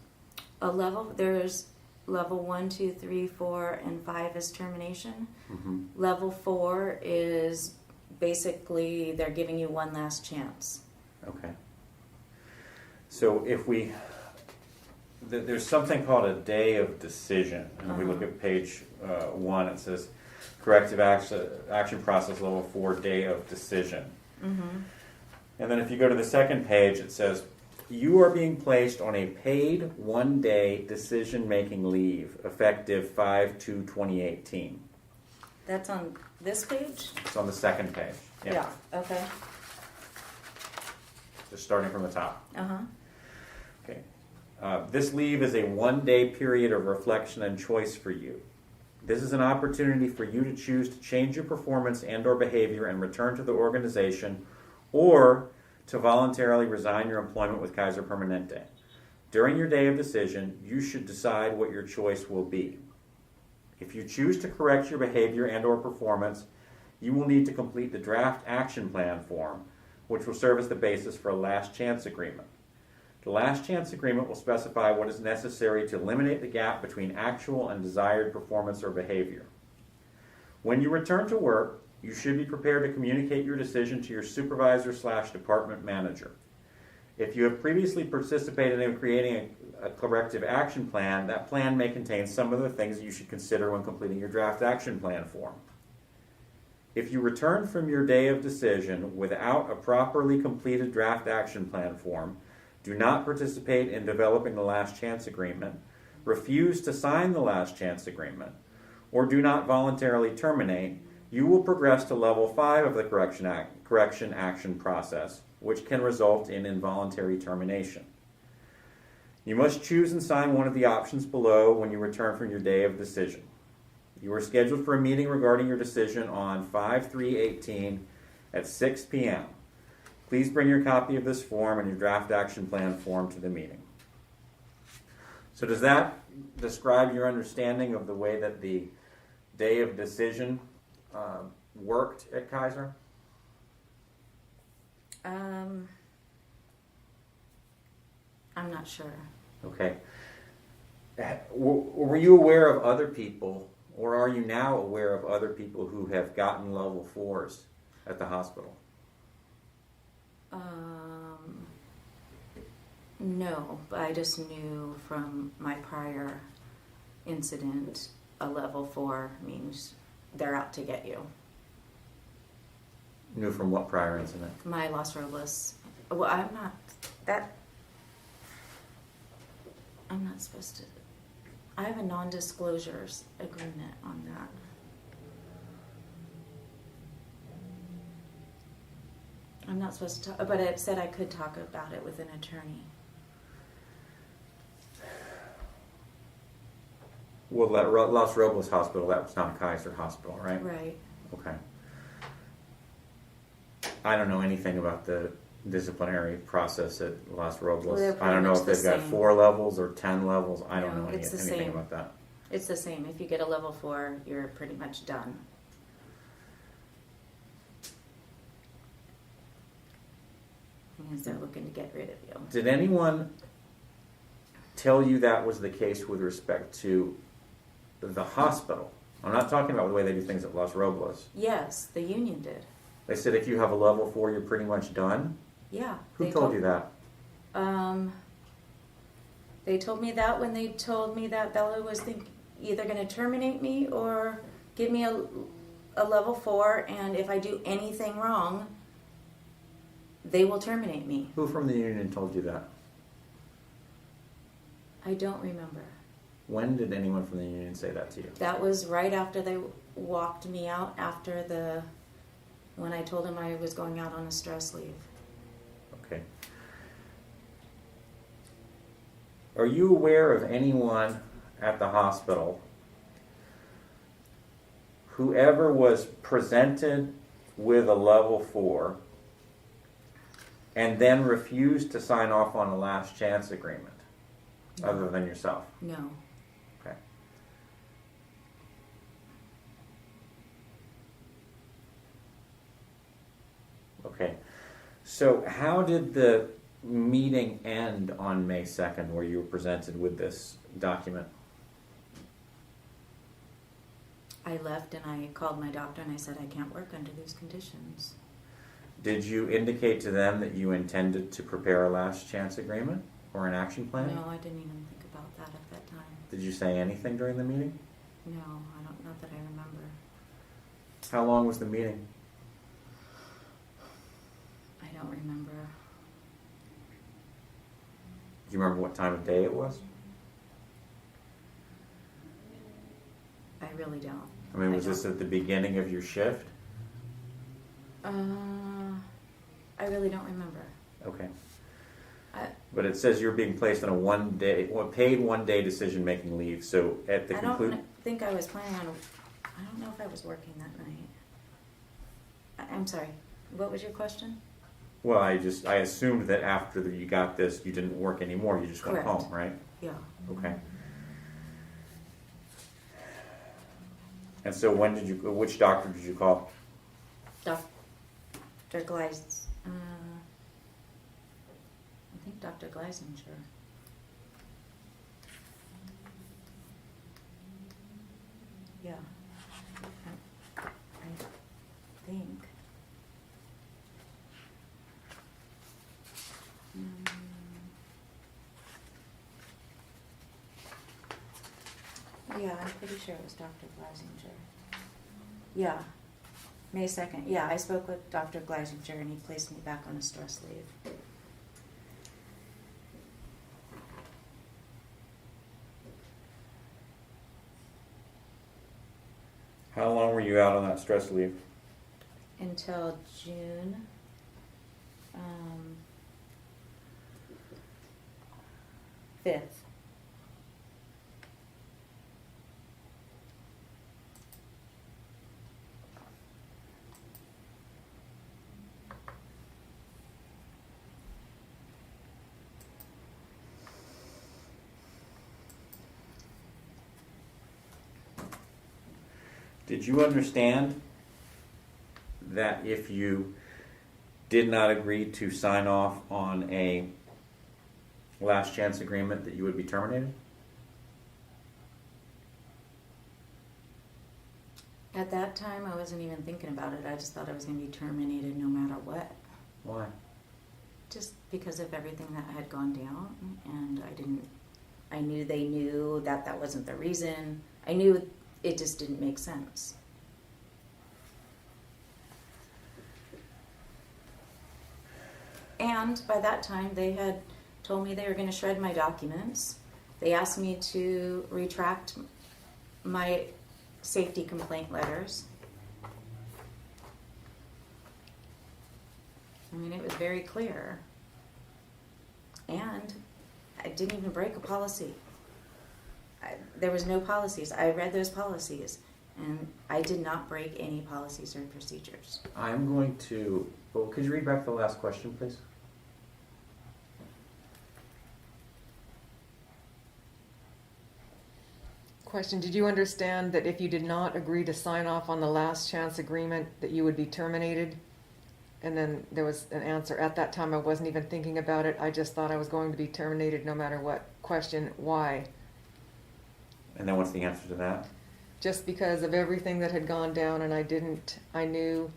There's level 1, 2, 3, 4, and 5 is termination. Mm-hmm. Level 4 is basically they're giving you one last chance. Okay. So if there's something called a day of decision, and if we look at page 1, it says corrective action process level 4 day of decision. Mm-hmm. And then if you go to the second page, it says you are being placed on a paid 1-day decision-making leave effective 5/2/2018. That's on this page? It's on the second page. Yeah. Okay. Just starting from the top. Uh-huh. Okay. This leave is a 1-day period of reflection and choice for you. This is an opportunity for you to choose to change your performance and or behavior and return to the organization, or to voluntarily resign your employment with Kaiser Permanente. During your day of decision, you should decide what your choice will be. If you choose to correct your behavior and or performance, you will need to complete the draft action plan form, which will serve as the basis for a last chance agreement. The last chance agreement will specify what is necessary to eliminate the gap between actual and desired performance or behavior. When you return to work, you should be prepared to communicate your decision to your supervisor/department manager. If you have previously participated in creating a corrective action plan, that plan may contain some of the things you should consider when completing your draft action plan form. If you return from your day of decision without a properly completed draft action plan form, do not participate in developing the last chance agreement, refuse to sign the last chance agreement, or do not voluntarily terminate, you will progress to level 5 of the correction action process, which can result in involuntary termination. You must choose and sign one of the options below when you return from your day of decision. You are scheduled for a meeting regarding your decision on 5/3/18 at 6 p.m. Please bring your copy of this form and your draft action plan form to the meeting. So does that describe your understanding of the way that the day of decision worked at Kaiser? I'm not sure. Okay. Were you aware of other people, or are you now aware of other people who have gotten level 4s at the hospital? No, but I just knew from my prior incident, a level 4 means they're out to get you. Knew from what prior incident? My Los Robles. Well, I'm not supposed to. I have a non-disclosures agreement on that. I'm not supposed to talk, but it said I could talk about it with an attorney. Well, that Los Robles hospital, that was not a Kaiser hospital, right? Right. Okay. I don't know anything about the disciplinary process at Los Robles. Well, they're I don't know if pretty much they've the got same. 4 levels or 10 levels. I don't No, know it's the anything same. about that. It's the same. If you get a level 4, you're pretty much done. Because they're looking to get rid of you. Did anyone tell you that was the case with respect to the hospital? I'm not talking about the way they do things at Los Robles. Yes, the union did. They said if you have a level 4, you're pretty much done. Yeah. Who told you that? They told me that when they told me that Bella was either going to terminate me or give me a level 4, and if I do anything wrong, they will terminate me. Who from the union told you that? I don't remember. When did anyone from the union say that to you? That was right after they walked me out when I told them I was going out on a stress leave. Okay. Are you aware of anyone at the hospital who ever was presented with a level 4 and then refused to sign off on a last chance agreement, other than yourself? No. Okay. Okay. So how did the meeting end on May 2nd where you were presented with this document? I left and I called my doctor and I said I can't work under these conditions. Did you indicate to them that you intended to prepare a last chance agreement or an action plan? No, I didn't even think about that at that time. Did you say anything during the meeting? No, not that I remember. How long was the meeting? I don't remember. Do you remember what time of day it was? I really don't. I mean, was this at the beginning of your shift? I really don't remember. Okay. But it says you're being placed on a paid one-day decision-making leave. So at the I conclusion, don't think I was planning on. I don't know if I was working that night. I'm sorry. What was your question? well, I assumed that after you got this, you didn't work anymore. You just went Correct. home, right? Yeah. Okay. And so which doctor did you call? Dr. Gleis, I think Dr. Gleisinger. Yeah. I think. Yeah, I'm pretty sure it was Dr. Gleisinger. Yeah, May 2nd. Yeah, I spoke with Dr. Gleisinger and he placed me back on a stress leave. How long were you out on that stress leave? Until June 5th. Did you understand that if you did not agree to sign off on a last chance agreement that you would be terminated? At that time, I wasn't even thinking about it. I just thought I was going to be terminated no matter what. Why? Just because of everything that had gone down, and I knew they knew that that wasn't the reason. I knew it just didn't make sense. And by that time, they had told me they were going to shred my documents. They asked me to retract my safety complaint letters. I mean, it was very clear. And I didn't even break a policy. There was no policies. I read those policies, and I did not break any policies or procedures. I'm going to... Well, could you read back the last question, please? Question, did you understand that if you did not agree to sign off on the last chance agreement that you would be terminated? And then there was an answer. At that time, I wasn't even thinking about it. I just thought I was going to be terminated no matter what. Question, why? And then what's the answer to that? Just because of everything that had gone down, and I knew,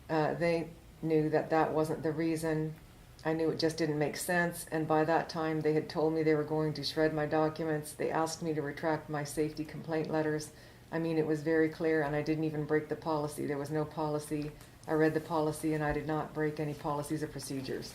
they knew that that wasn't the reason. I knew it just didn't make sense, and by that time they had told me they were going to shred my documents. They asked me to retract my safety complaint letters. I mean, it was very clear, and I didn't even break the policy. There was no policy. I read the policy, and I did not break any policies or procedures.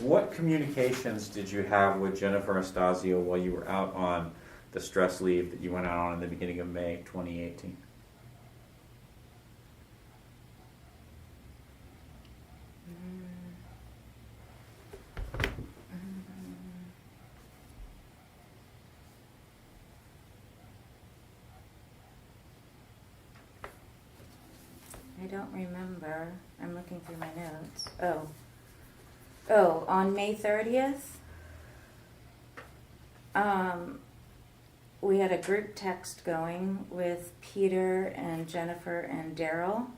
What communications did you have with Jennifer Astasio while you were out on the stress leave that you went out on in the beginning of May 2018? I don't remember. I'm looking through my notes. Oh, on May 30th, we had a group text going with Peter and Jennifer and Daryl.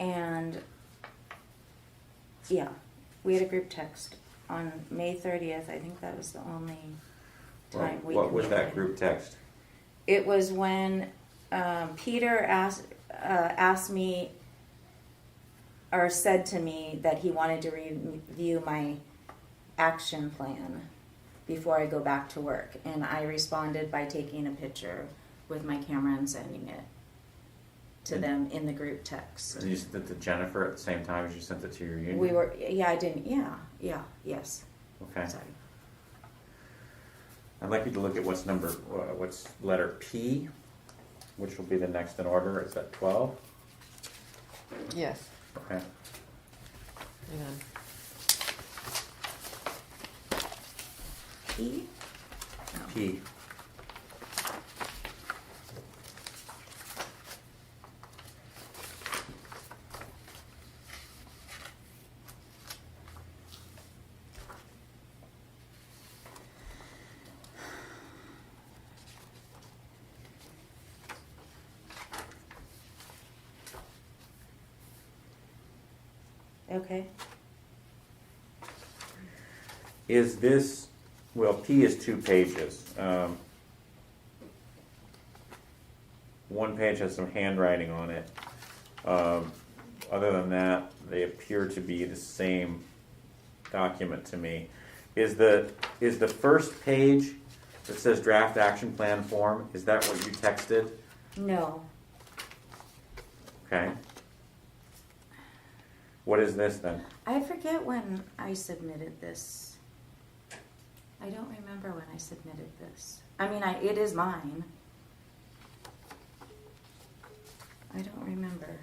And yeah, we had a group text on May 30th. I think that was the only time we What was that communicated. group text? It was when Peter asked me or said to me that he wanted to review my action plan before I go back to work. And I responded by taking a picture with my camera and sending it to them in the group text. And you sent it to Jennifer at the same time as you sent it to your union? We were, I didn't, yes. Okay. Sorry. I'd like you to look at what's letter P, which will be the next in order. Is that 12? Yes. Okay. Hang on. P? No. P. Okay. Is this, well, P is 2 pages. One page has some handwriting on it. Other than that, they appear to be the same document to me. Is the first page that says draft action plan form, is that what you texted? No. Okay. What is this then? I forget when I submitted this. I don't remember when I submitted this. I mean, it is mine. I don't remember.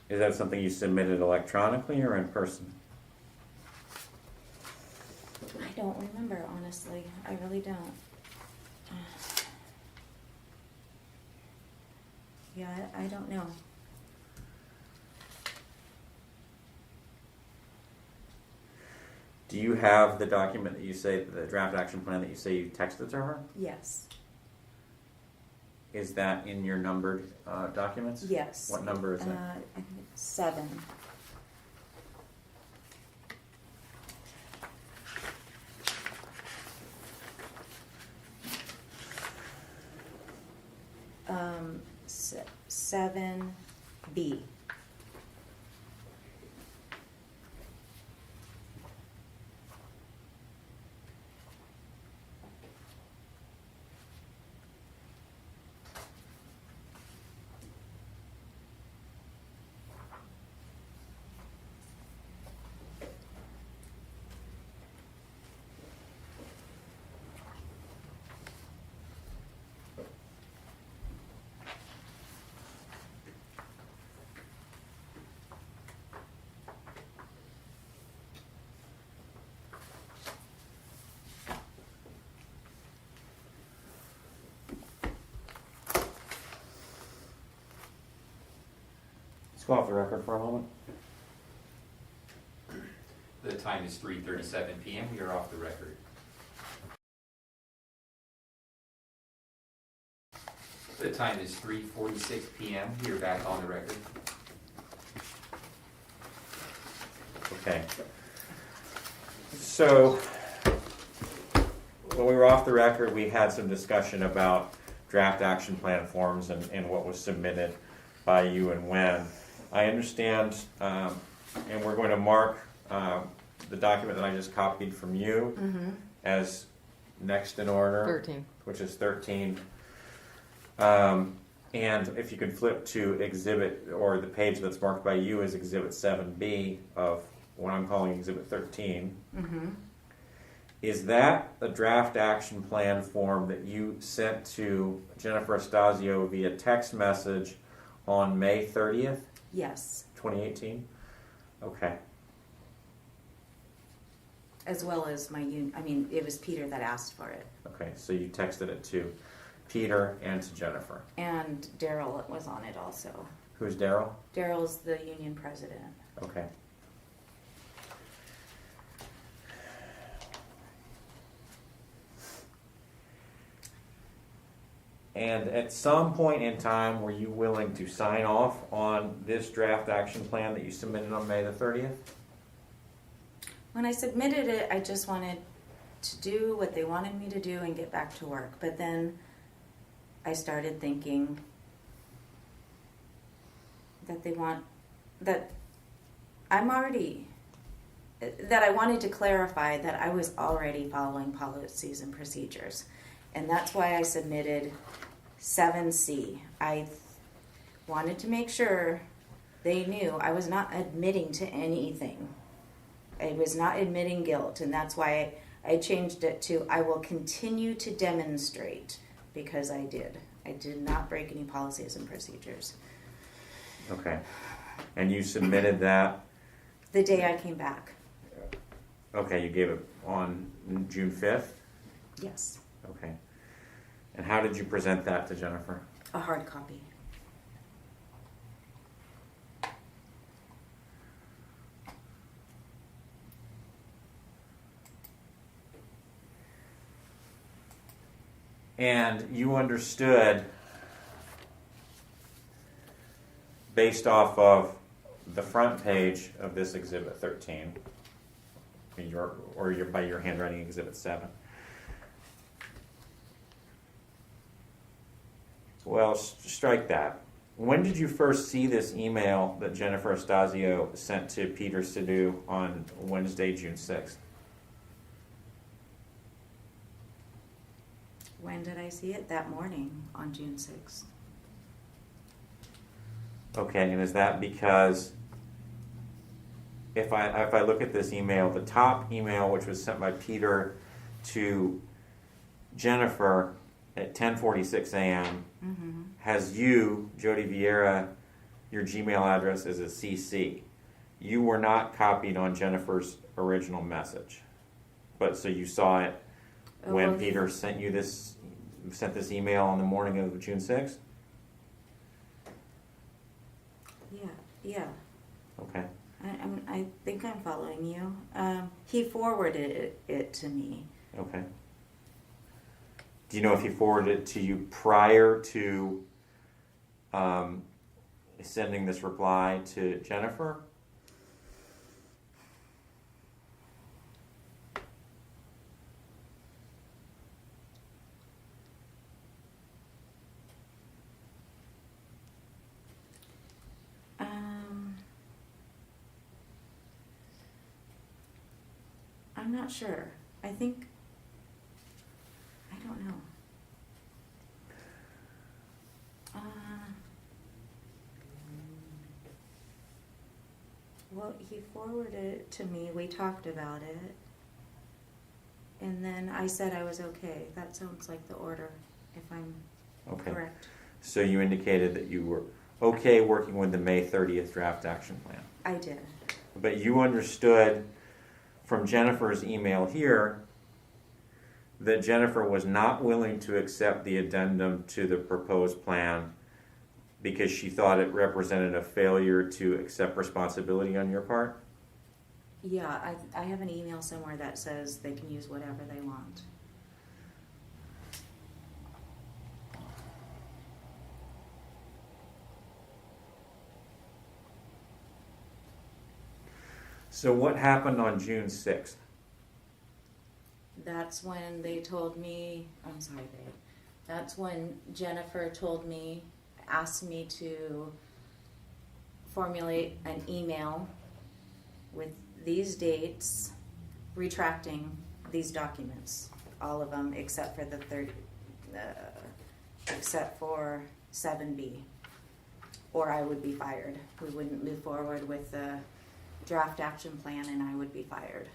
Is that something you submitted electronically or in person? I don't remember, honestly. I really don't. Yeah, I don't know. Do you have the document that you say, the draft action plan that you say you texted to her? Yes. Is that in your numbered documents? Yes. What number is it? I think it's 7. Um, 7B. Let's go off the record for a moment. The time is 3:37 p.m. We are off the record. The time is 3:46 p.m. We are back on the record. Okay. So, when we were off the record, we had some discussion about draft action plan forms and what was submitted by you and when. I understand, and we're going to mark the document that I just copied from you as next in order, 13. which is 13. And if you could flip to exhibit, or the page that's marked by you as exhibit 7B of what I'm calling exhibit 13. Is that a draft action plan form that you sent to Jennifer Estasio via text message on May 30th, Yes. 2018? Okay. As well as it was Peter that asked for it. Okay, so you texted it to Peter and to Jennifer. And Daryl was on it also. Who's Daryl? Daryl's the union president. Okay. And at some point in time, were you willing to sign off on this draft action plan that you submitted on May the 30th? When I submitted it, I just wanted to do what they wanted me to do and get back to work. But then I started thinking that I wanted to clarify that I was already following policies and procedures. And that's why I submitted 7C. I wanted to make sure they knew I was not admitting to anything. I was not admitting guilt, and that's why I changed it to I will continue to demonstrate, because I did. I did not break any policies and procedures. Okay. And you submitted that? The day I came back. Okay, you gave it on June 5th? Yes. Okay. And how did you present that to Jennifer? A hard copy. And you understood, based off of the front page of this Exhibit 13, by your handwriting Exhibit 7. Well, strike that. When did you first see this email that Jennifer Estasio sent to Peter Sidhu on Wednesday, June 6th? When did I see it? That morning on June 6th. Okay, and is that because if I look at this email, the top email, which was sent by Peter to Jennifer at 10:46 a.m., Mm-hmm. has you, Jodi Vieira, your Gmail address as a CC. You were not copied on Jennifer's original message, but so you saw it when well, Peter sent this email on the morning of June 6th? Yeah. Okay. I think I'm following you. He forwarded it to me. Okay. Do you know if he forwarded it to you prior to sending this reply to Jennifer? I'm not sure. I don't know. Well, he forwarded it to me. We talked about it. And then I said I was okay. That sounds like the order, if I'm Okay. correct. So you indicated that you were okay working with the May 30th draft action plan. I did. But you understood from Jennifer's email here that Jennifer was not willing to accept the addendum to the proposed plan because she thought it represented a failure to accept responsibility on your part? Yeah, I have an email somewhere that says they can use whatever they want. So what happened on June 6th? That's when they told me, I'm sorry, babe. That's when Jennifer asked me to formulate an email with these dates, retracting these documents, all of them except for except for 7B, or I would be fired. We wouldn't move forward with the draft action plan, and I would be fired.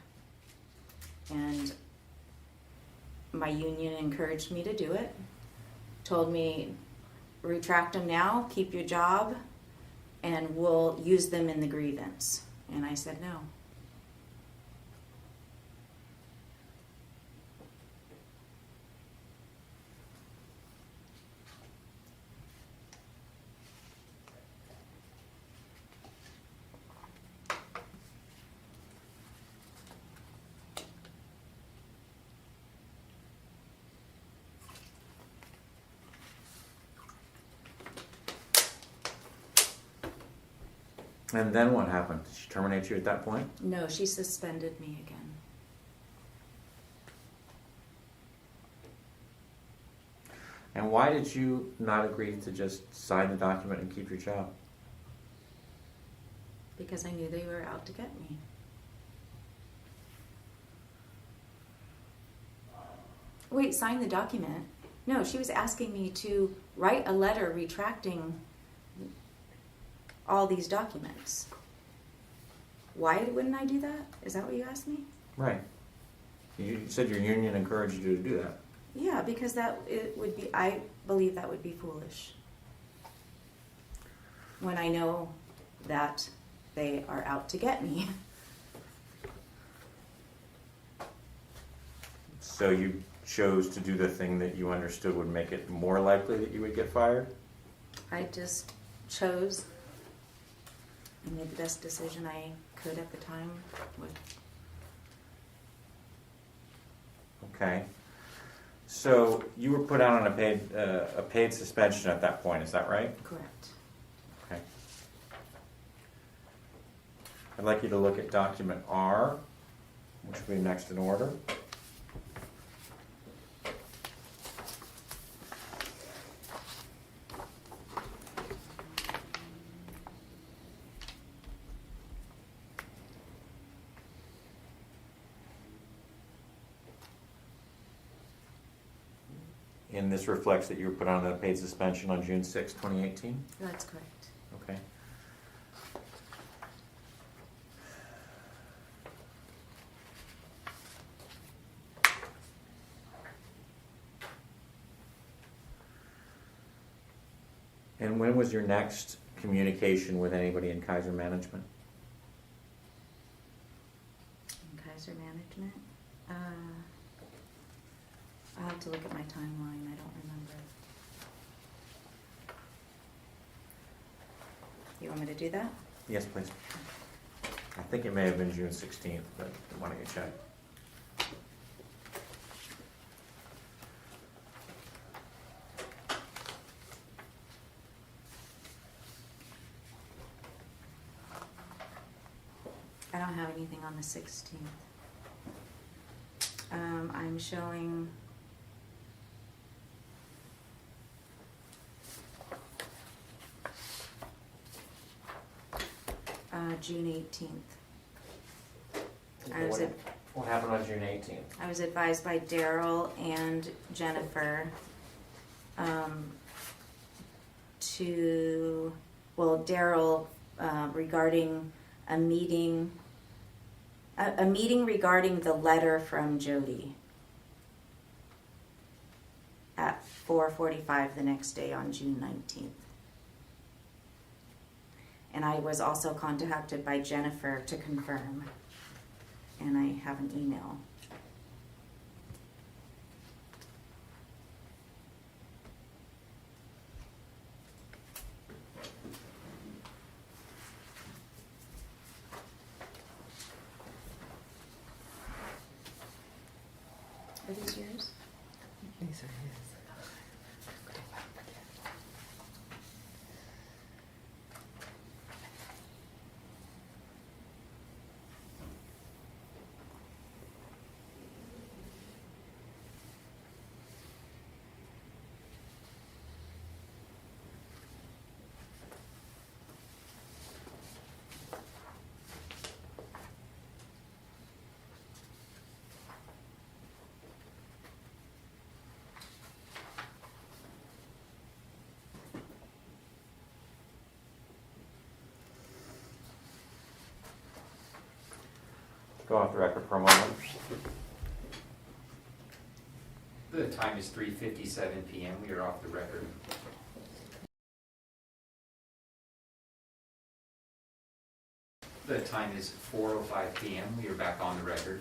And my union encouraged me to do it, told me, retract them now, keep your job, and we'll use them in the grievance. And I said no. And then what happened? Did she terminate you at that point? No, she suspended me again. And why did you not agree to just sign the document and keep your job? Because I knew they were out to get me. Wait, sign the document? No, she was asking me to write a letter retracting all these documents. Why wouldn't I do that? Is that what you asked me? Right. You said your union encouraged you to do that. Yeah, because I believe that would be foolish. When I know that they are out to get me. So you chose to do the thing that you understood would make it more likely that you would get fired? I just chose and made the best decision I could at the time. Okay. So you were put out on a paid suspension at that point, is that right? Correct. Okay. I'd like you to look at document R, which will be next in order. And this reflects that you were put on a paid suspension on June 6, 2018? That's correct. Okay. And when was your next communication with anybody in Kaiser management? In Kaiser management? I'll have to look at my timeline. I don't remember. You want me to do that? Yes, please. I think it may have been June 16th, but I want to check. I don't have anything on the 16th. I'm showing June 18th. What happened on June 18th? I was advised by Daryl and Jennifer Daryl regarding a meeting regarding the letter from Jodi at 4:45 the next day on June 19th. And I was also contacted by Jennifer to confirm. And I have an email. Are these yours? These are his. Go off the record for a moment. The time is 3:57 p.m. We are off the record. The time is 4:05 p.m. We are back on the record.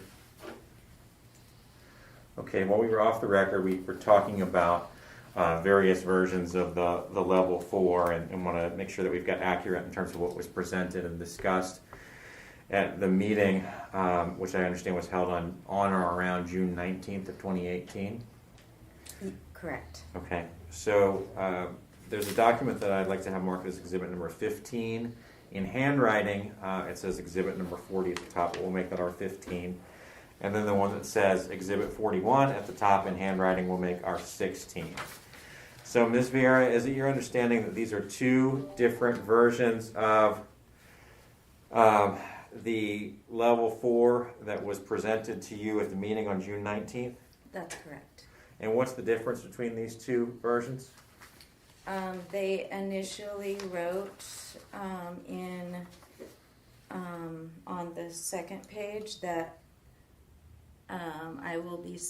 Okay, while we were off the record, we were talking about various versions of the level 4 and want to make sure that we've got accurate in terms of what was presented and discussed at the meeting, which I understand was held on or around June 19th of 2018. Correct. Okay, so there's a document that I'd like to have marked as exhibit number 15. In handwriting, it says exhibit number 40 at the top, but we'll make that our 15. And then the one that says exhibit 41 at the top in handwriting will make our 16. So, Ms. Vieira, is it your understanding that these are two different versions of the level 4 that was presented to you at the meeting on June 19th? That's correct. And what's the difference between these two versions? They initially wrote on the second page that I will be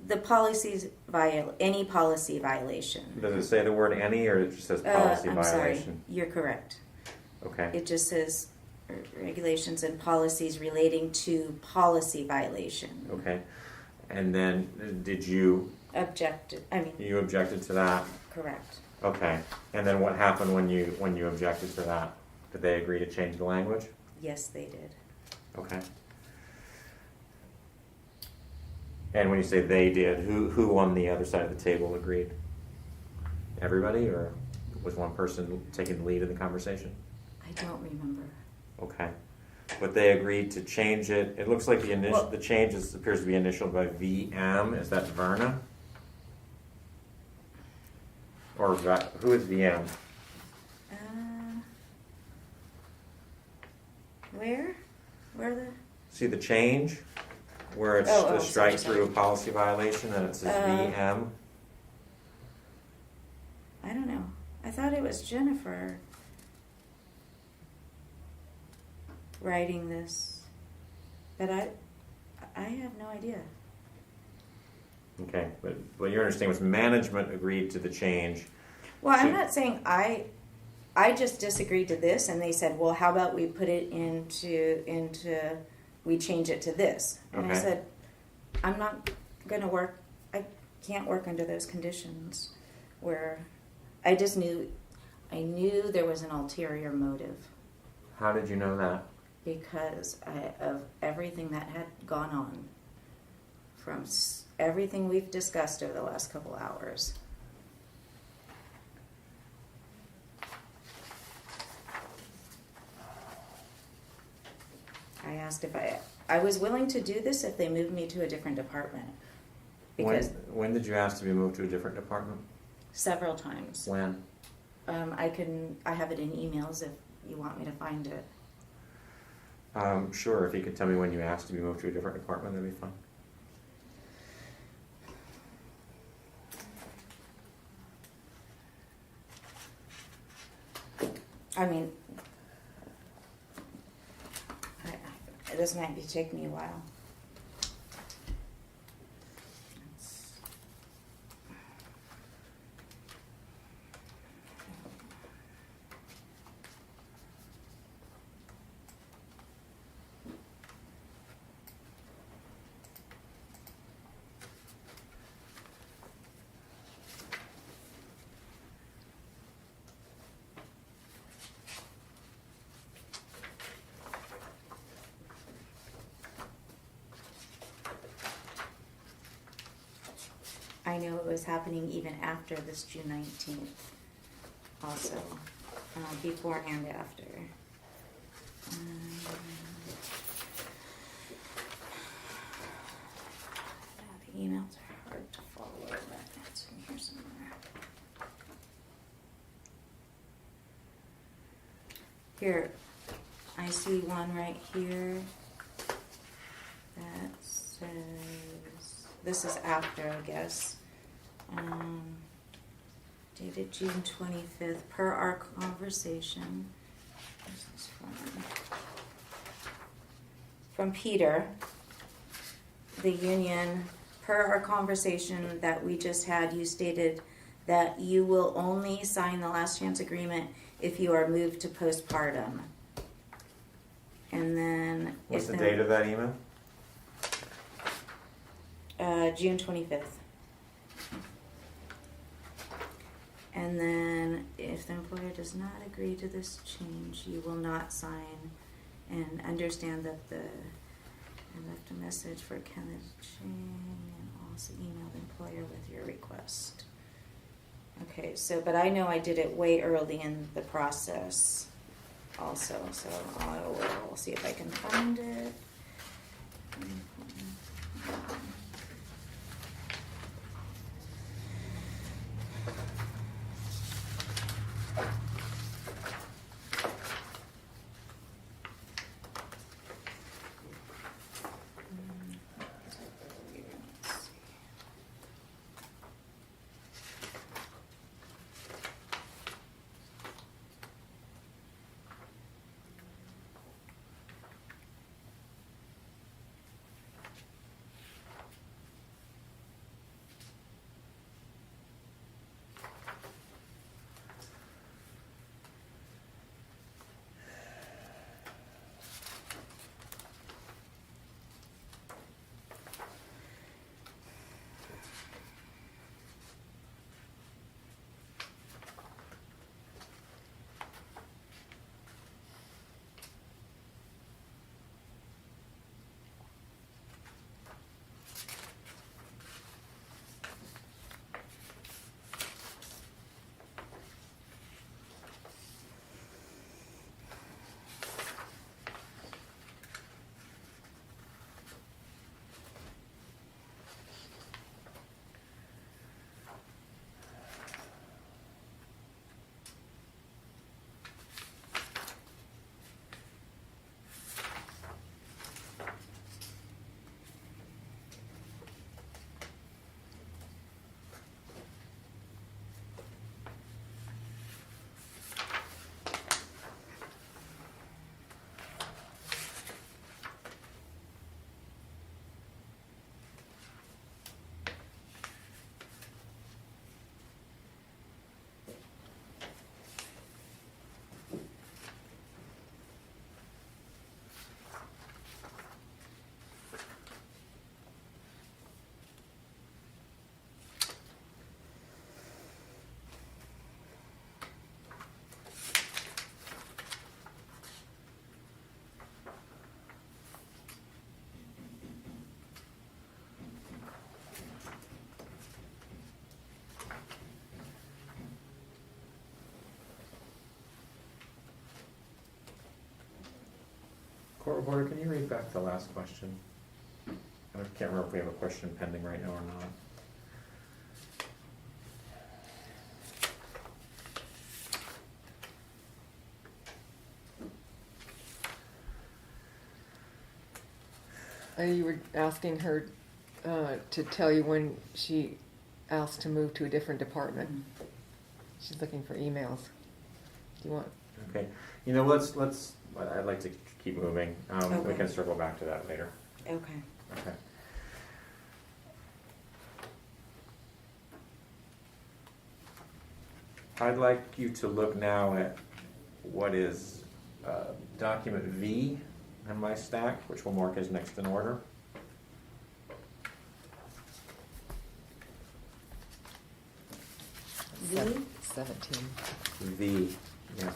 the policies any policy violation. Does it say the word any, or it just says policy I'm violation? sorry, you're correct. Okay. It just says regulations and policies relating to policy violation. Okay. And then did you Objected. you objected to that? Correct. Okay. And then what happened when you objected to that? Did they agree to change the language? Yes, they did. Okay. And when you say they did, who on the other side of the table agreed? Everybody, or was one person taking the lead in the conversation? I don't remember. Okay. But they agreed to change it. It looks like the change appears to be initialed by VM. Is that Verna? Or who is VM? Where? Where the? See the change? Where it's the strike through a policy violation and it says VM? I don't know. I thought it was Jennifer writing this, but I have no idea. Okay, but your understanding was management agreed to the change. Well, I'm not saying I just disagreed to this, and they said, well, how about we put it into we change it to this. And I Okay. said, I'm not going to work, I can't work under those conditions where I just knew there was an ulterior motive How did you know that? because of everything that had gone on from everything we've discussed over the last couple hours. I asked if I was willing to do this if they moved me to a different department. Because When did you ask to be moved to a different department? several times. When? I have it in emails if you want me to find it. Sure, if you could tell me when you asked to be moved to a different department, that'd be fine. I mean, this might take me a while. I know it was happening even after this June 19th, also, before and after. The emails are hard to follow, but it's in here somewhere. Here, I see one right here that says, this is after, I guess. Dated June 25th, per our conversation. Where's this from Peter, the union, per our conversation that we just had, you stated that you will only sign the last chance agreement if you are moved to postpartum. And then... What's the date of that email? June 25th. And then, if the employer does not agree to this change, you will not sign. And understand that I left a message for Kenneth Ching and also emailed the employer with your request. Okay, so, but I know I did it way early in the process also, so I will see if I can find it. Court reporter, can you read back the last question? I can't remember if we have a question pending right now or not. You were asking her to tell you when she asked to move to a different department. She's looking for emails. Do you want? Okay. You know, let's. I'd like to keep moving. We Okay. can circle back to that later. Okay. Okay. I'd like you to look now at what is document V on my stack, which we'll mark as next in order. V? 17. V, yeah.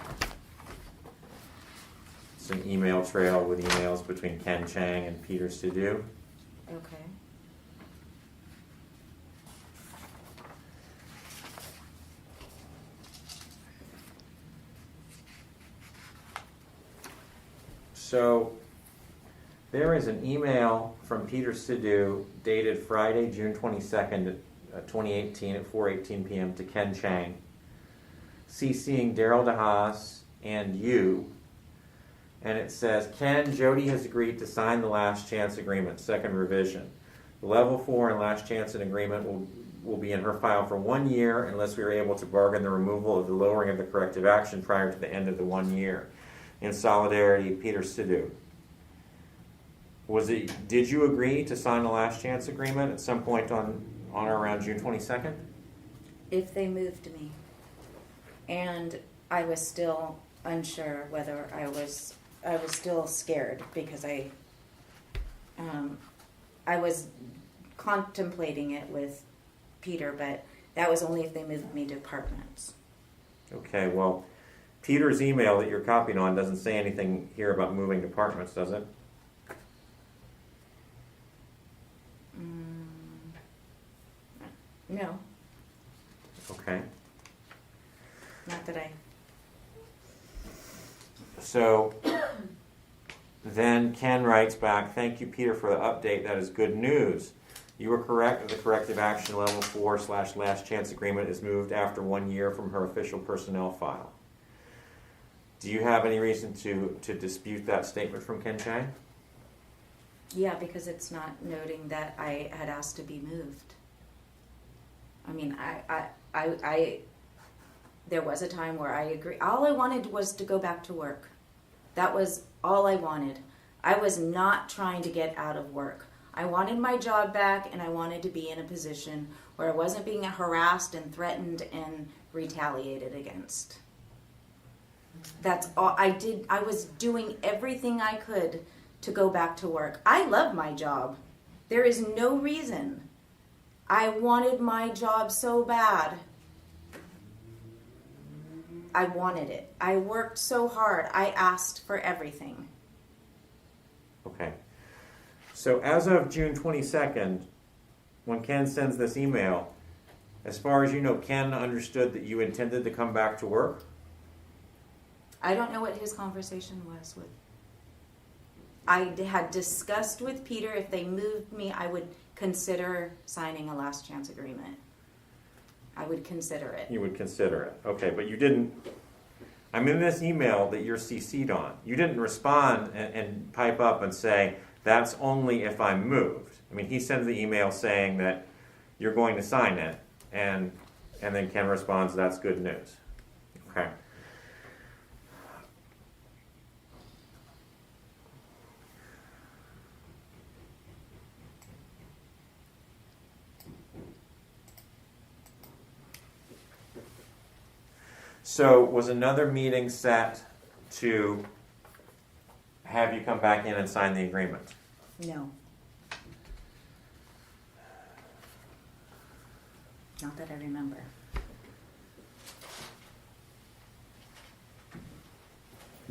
It's an email trail with emails between Ken Chang and Peter Sidhu. Okay. So there is an email from Peter Sidhu dated Friday, June 22nd, 2018 at 4:18 p.m. to Ken Chang, CCing Daryl DeHaas and you. And it says, Ken, Jodi has agreed to sign the last chance agreement, second revision. The level 4 and last chance agreement will be in her file for 1 year unless we are able to bargain the removal of the lowering of the corrective action prior to the end of the 1 year. In solidarity, Peter Sidhu. Did you agree to sign the last chance agreement at some point on or around June 22nd? If they moved me. And I was still unsure whether I was still scared because I was contemplating it with Peter, but that was only if they moved me departments. Okay, well, Peter's email that you're copied on doesn't say anything here about moving departments, does it? No, Okay. not that I. So then Ken writes back, thank you, Peter, for the update. That is good news. You were correct that the corrective action level 4/last chance agreement is moved after 1 year from her official personnel file. Do you have any reason to dispute that statement from Ken Chang? Yeah, because it's not noting that I had asked to be moved. I mean, I there was a time where I agree. All I wanted was to go back to work. That was all I wanted. I was not trying to get out of work. I wanted my job back, and I wanted to be in a position where I wasn't being harassed and threatened and retaliated against. That's all I did. I was doing everything I could to go back to work. I love my job. There is no reason. I wanted my job so bad. I wanted it. I worked so hard. I asked for everything. Okay. So as of June 22nd, when Ken sends this email, as far as you know, Ken understood that you intended to come back to work? I don't know what his conversation was with. I had discussed with Peter if they moved me, I would consider signing a last chance agreement. I would consider it. You would consider it. Okay, but you didn't. I'm in this email that you're CC'd on. You didn't respond and pipe up and say, that's only if I'm moved. I mean, he sends the email saying that you're going to sign it, and then Ken responds, that's good news. Okay. So was another meeting set to have you come back in and sign the agreement? No. Not that I remember.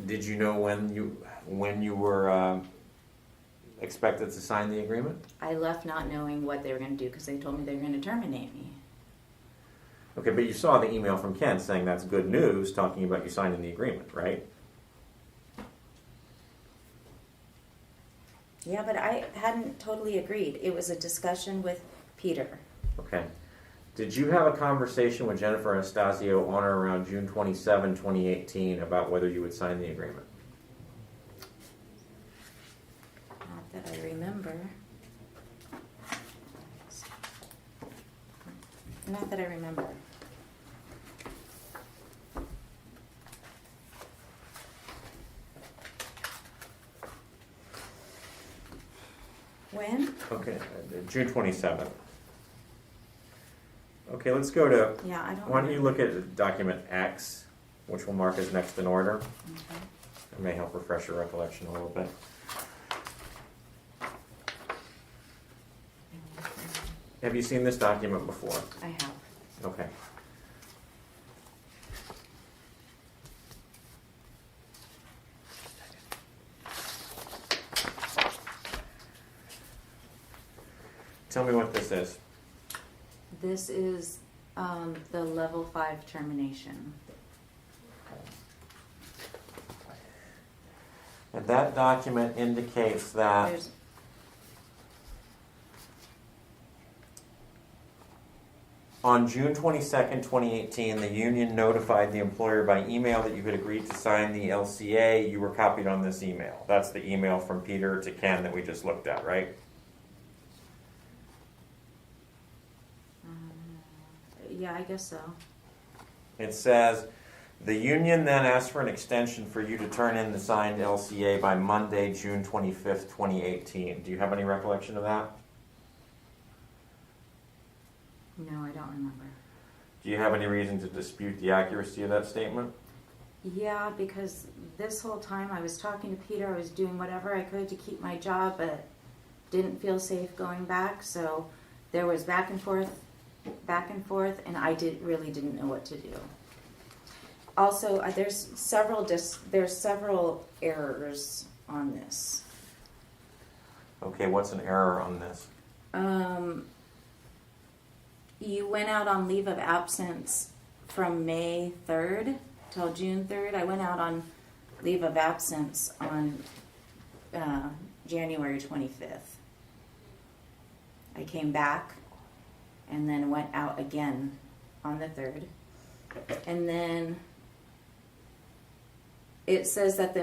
Did you know when you were expected to sign the agreement? I left not knowing what they were going to do because they told me they were going to terminate me. Okay, but you saw the email from Ken saying that's good news, talking about you signing the agreement, right? Yeah, but I hadn't totally agreed. It was a discussion with Peter. Okay. Did you have a conversation with Jennifer Anastasio on or around June 27, 2018 about whether you would sign the agreement? Not that I remember. Not that I remember. When? Okay, June 27th. Okay, let's go to, Yeah, I don't. why don't you look at document X, which will mark as next in order. Okay. It may help refresh your recollection a little bit. Have you seen this document before? I have. Okay. Tell me what this is. This is the level 5 termination. And that document indicates that There's, on June 22nd, 2018, the union notified the employer by email that you had agreed to sign the LCA. You were copied on this email. That's the email from Peter to Ken that we just looked at, right? yeah, I guess so. It says, the union then asked for an extension for you to turn in the signed LCA by Monday, June 25th, 2018. Do you have any recollection of that? No, I don't remember. Do you have any reason to dispute the accuracy of that statement? Yeah, because this whole time I was talking to Peter, I was doing whatever I could to keep my job, but didn't feel safe going back. So there was back and forth, and I really didn't know what to do. Also, there's several errors on this. Okay, what's an error on this? You went out on leave of absence from May 3rd till June 3rd. I went out on leave of absence on January 25th. I came back and then went out again on the 3rd. And then it says that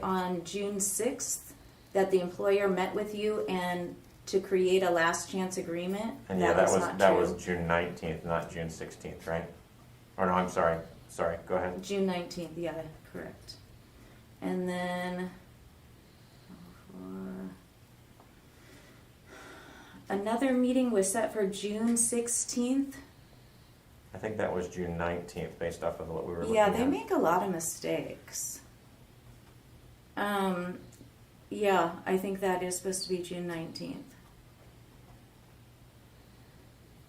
on June 6th, that the employer met with you and to create a last chance agreement. And yeah, that not was true. June 19th, not June 16th, right? Or no, I'm sorry. Sorry, go ahead. June 19th, yeah, correct. And then another meeting was set for June 16th. I think that was June 19th, based off of what we were looking Yeah, at. they make a lot of mistakes. Yeah, I think that is supposed to be June 19th.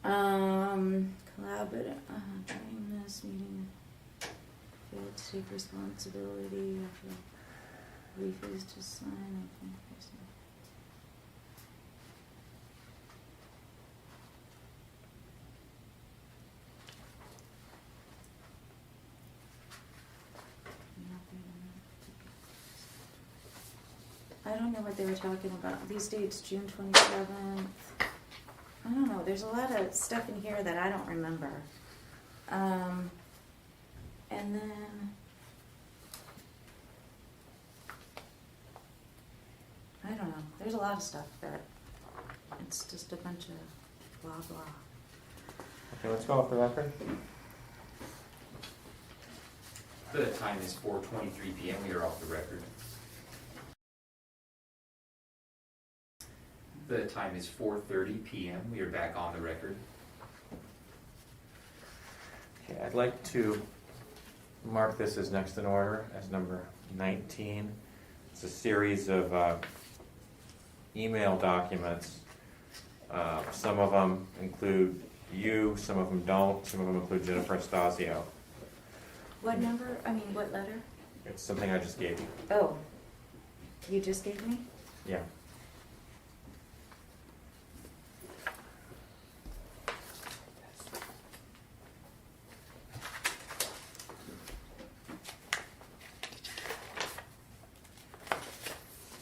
Collaborative, during this meeting, failed to take responsibility after refused to sign. I don't know what they were talking about. These dates, June 27th. I don't know. There's a lot of stuff in here that I don't remember. And then I don't know. There's a lot of stuff that it's just a bunch of blah blah. Okay, let's go off the record. The time is 4:23 p.m. We are off the record. The time is 4:30 p.m. We are back on the record. Okay, I'd like to mark this as next in order, as number 19. It's a series of email documents. Some of them include you, some of them don't, some of them include Jennifer Anastasio. What number? I mean, what letter? It's something I just gave you. Oh, you just gave me? Yeah.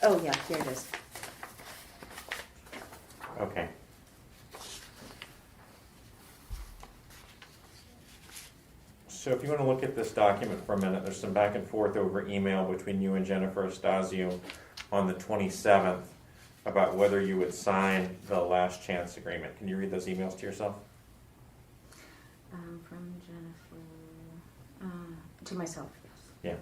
Oh yeah, here it is. Okay. So if you want to look at this document for a minute, there's some back and forth over email between you and Jennifer Estasio on the 27th about whether you would sign the last chance agreement. Can you read those emails to yourself? From Jennifer, to myself, yes.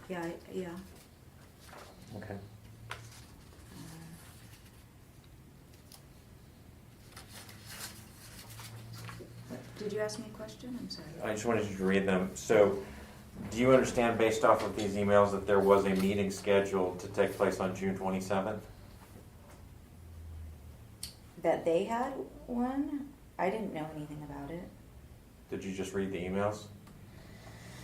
Yeah. Yeah. Okay. Did you ask me a question? I'm sorry. I just wanted you to read them. So, do you understand based off of these emails that there was a meeting scheduled to take place on June 27th? That they had one? I didn't know anything about it. Did you just read the emails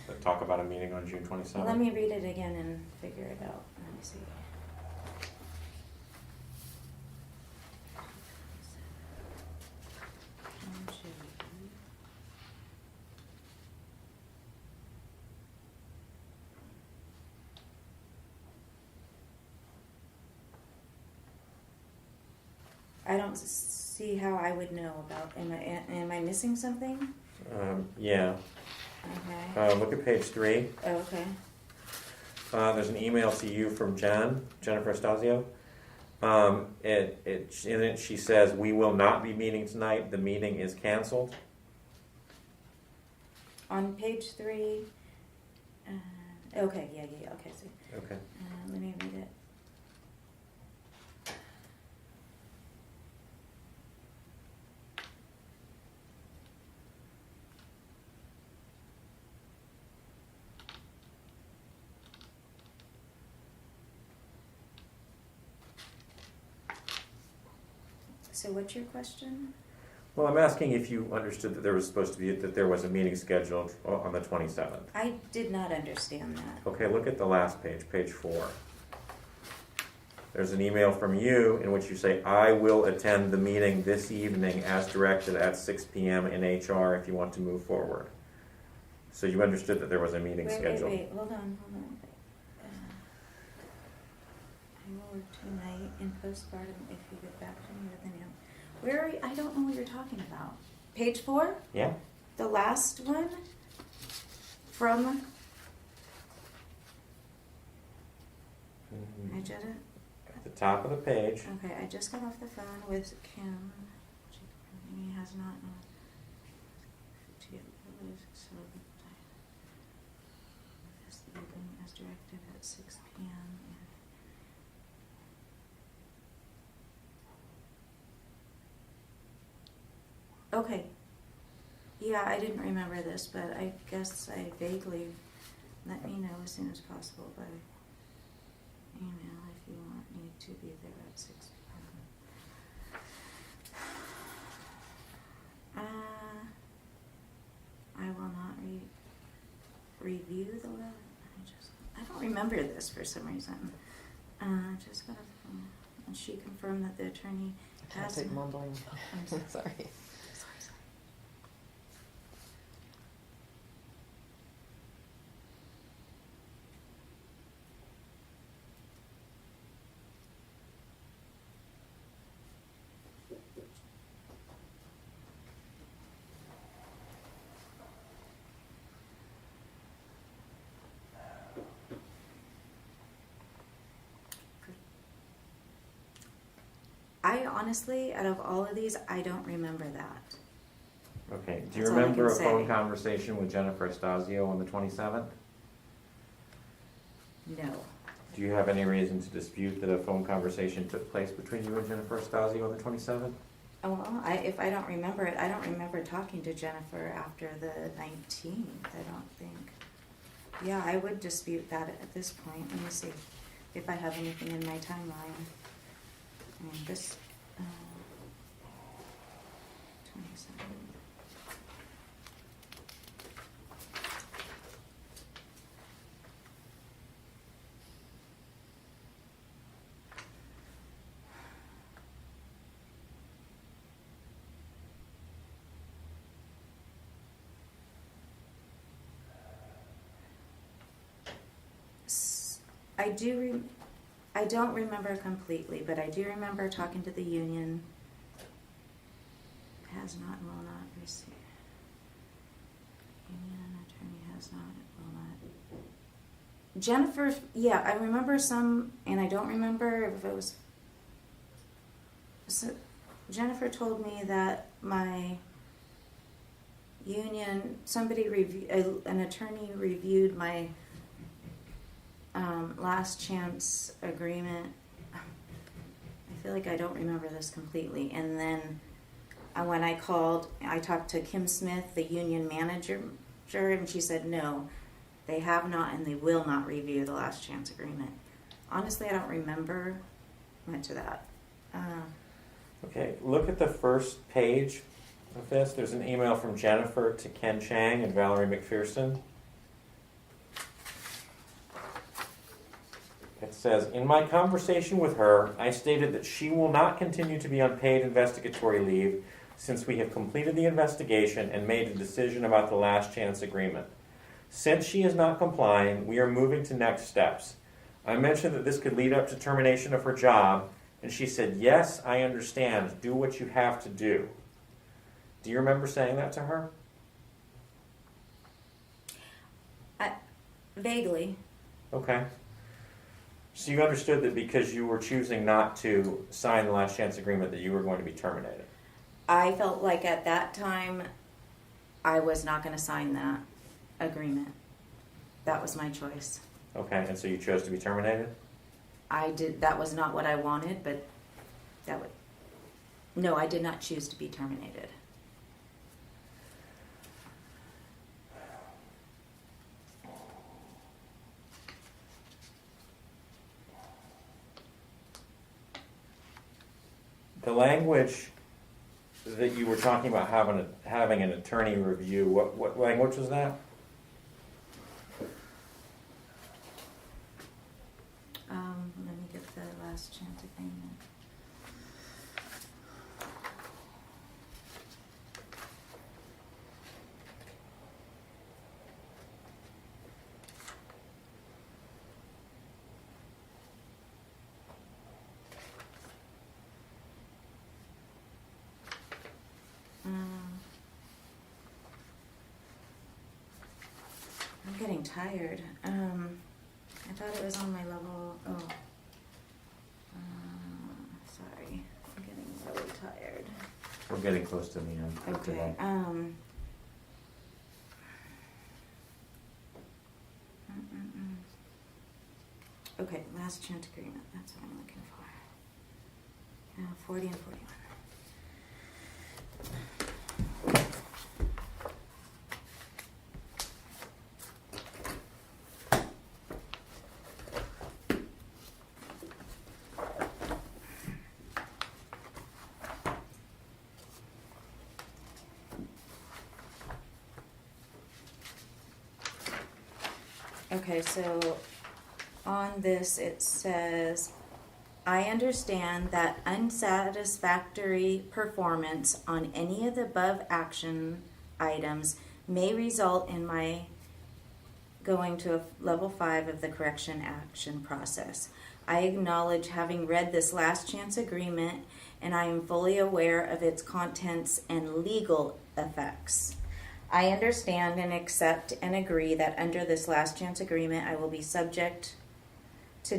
that talk about a meeting on June 27th? Let me read it again and figure it out. Let me see. I don't see how I would know about. Am I missing something? Yeah. Okay. Look at page 3. Oh, okay. There's an email to you from Jennifer Estasio. In it she says, "We will not be meeting tonight. The meeting is canceled." On page 3. Okay. Yeah. Okay. So, Okay. let me read it. So what's your question? Well, I'm asking if you understood that there was supposed to be that there was a meeting scheduled on the 27th. I did not understand that. Okay, look at the last page, page 4. There's an email from you in which you say, "I will attend the meeting this evening as directed at 6 p.m. in HR if you want to move forward." So you understood that there was a meeting scheduled. Wait. Hold on. I will work tonight in postpartum if you get back to me with any. Where are you? I don't know what you're talking about. Page 4? Yeah? The last one? From? I did it? At the top of the page. Okay, I just got off the phone with Kim. He has not to get so this evening as directed at 6 p.m. Okay. Yeah, I didn't remember this, but I guess I vaguely let me know as soon as possible by email if you want me to be there at 6 p.m. I will not review the letter. I don't remember this for some reason. Just got a, and she confirmed that the attorney I can't has. take mumbling. I'm sorry. Sorry. Sorry. I honestly, out of all of these, I don't remember that. Okay, do you That's all I remember a can phone say. conversation with Jennifer Estasio on the 27th? No. Do you have any reason to dispute that a phone conversation took place between you and Jennifer Estasio on the 27th? Oh, well, if I don't remember it, I don't remember talking to Jennifer after the 19th, I don't think. Yeah, I would dispute that at this point. Let me see if I have anything in my timeline. This, 27. I don't remember completely, but I do remember talking to the union. Has not and will not receive. Union attorney has not and will not. Jennifer, yeah, I remember some, and I don't remember if it was. So Jennifer told me that my union, an attorney reviewed my last chance agreement. I feel like I don't remember this completely. And then when I called, I talked to Kim Smith, the union manager, and she said no, they have not and they will not review the last chance agreement. Honestly, I don't remember much of that. Okay, look at the first page of this. There's an email from Jennifer to Ken Chang and Valerie McPherson. It says, in my conversation with her, I stated that she will not continue to be on paid investigatory leave since we have completed the investigation and made a decision about the last chance agreement. Since she is not complying, we are moving to next steps. I mentioned that this could lead up to termination of her job, and she said, yes, I understand. Do what you have to do. Do you remember saying that to her? Vaguely. Okay. So you understood that because you were choosing not to sign the last chance agreement that you were going to be terminated? I felt like at that time I was not going to sign that agreement. That was my choice. Okay, and so you chose to be terminated? That was not what I wanted, but no, I did not choose to be terminated. The language that you were talking about having an attorney review, what language was that? Let me get the last chance agreement. I'm getting tired. I thought it was on my level. Oh. Sorry. I'm getting really tired. We're getting close to the end of Okay. today. Okay, last chance agreement. That's what I'm looking for. 40 and 41. Okay, so on this it says, I understand that unsatisfactory performance on any of the above action items may result in my going to a level 5 of the correction action process. I acknowledge having read this last chance agreement and I am fully aware of its contents and legal effects. I understand and accept and agree that under this last chance agreement I will be subject to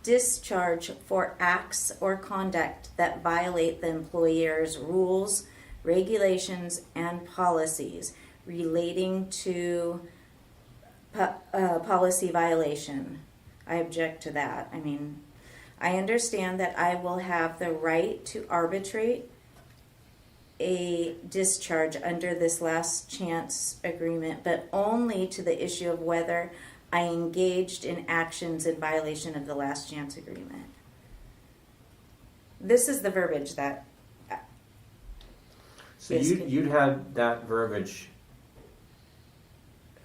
discharge for acts or conduct that violate the employer's rules, regulations, and policies relating to policy violation. I object to that. I mean, I understand that I will have the right to arbitrate a discharge under this last chance agreement, but only to the issue of whether I engaged in actions in violation of the last chance agreement. This is the verbiage that So Yes, you'd had that verbiage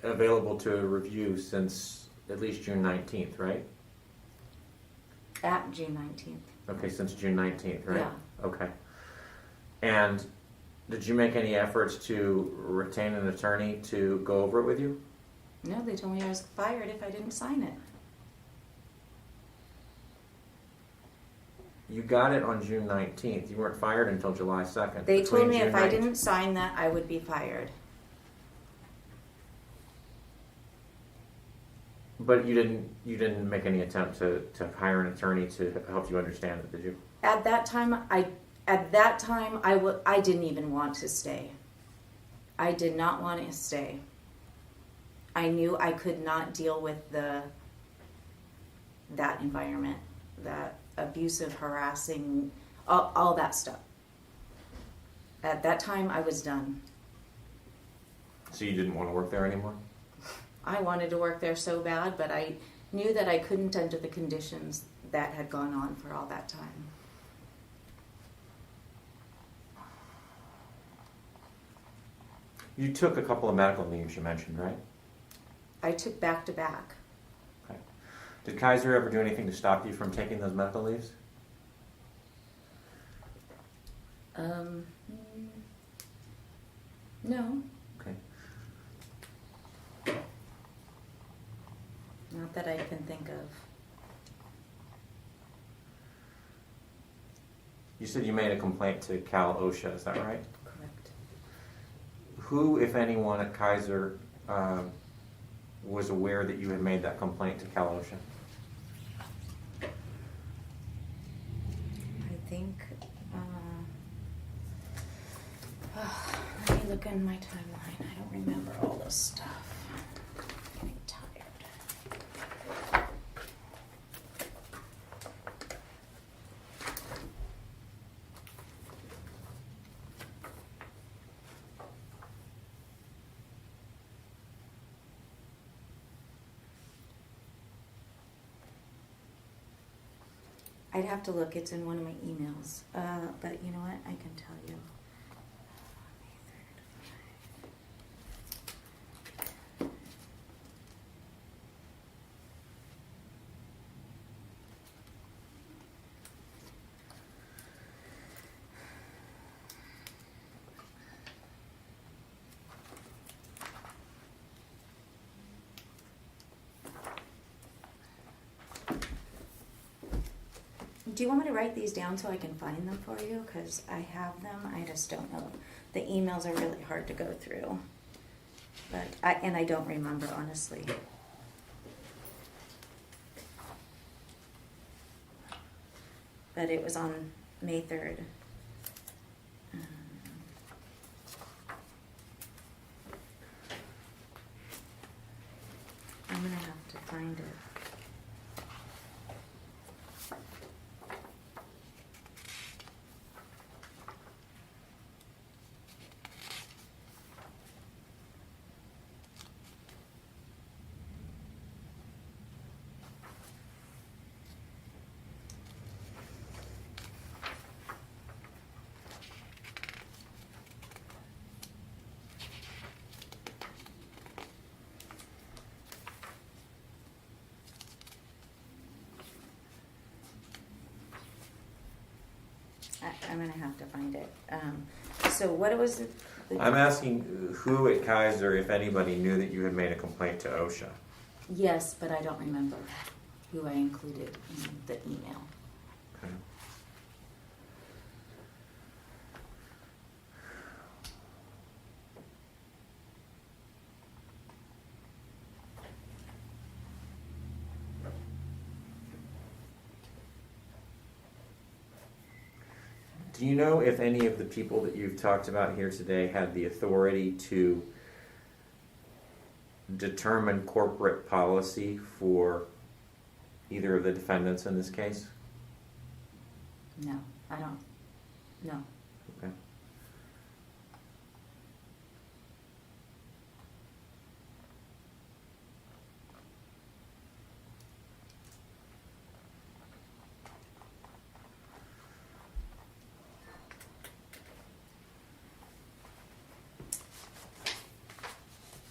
available to review since at least June 19th, right? at June 19th. Okay, since June 19th, right? Yeah. Okay. And did you make any efforts to retain an attorney to go over it with you? No, they told me I was fired if I didn't sign it. You got it on June 19th. You weren't fired until July 2nd. They Between told me June if I 19th didn't sign that, I would be fired. But you didn't make any attempt to hire an attorney to help you understand it, did you? At that time, I didn't even want to stay. I did not want to stay. I knew I could not deal with that environment, that abusive, harassing, all that stuff. At that time, I was done. So you didn't want to work there anymore? I wanted to work there so bad, but I knew that I couldn't under the conditions that had gone on for all that time. You took a couple of medical leaves, you mentioned, right? I took back to back. Okay. Did Kaiser ever do anything to stop you from taking those medical leaves? No, Okay. not that I can think of. You said you made a complaint to Cal OSHA, is that right? Correct. Who, if anyone, at Kaiser was aware that you had made that complaint to Cal OSHA? I think, let me look in my timeline. I don't remember all this stuff. I'm getting tired. I'd have to look. It's in one of my emails. But you know what? I can tell you. Do you want me to write these down so I can find them for you? Because I have them, I just don't know. The emails are really hard to go through. But I don't remember, honestly. But it was on May 3rd. I'm gonna have to find it. I'm gonna have to find it. So what was it? I'm asking who at Kaiser, if anybody, knew that you had made a complaint to OSHA. Yes, but I don't remember who I included in the email. Okay. Do you know if any of the people that you've talked about here today had the authority to determine corporate policy for either of the defendants in this case? No, I don't. No. Okay.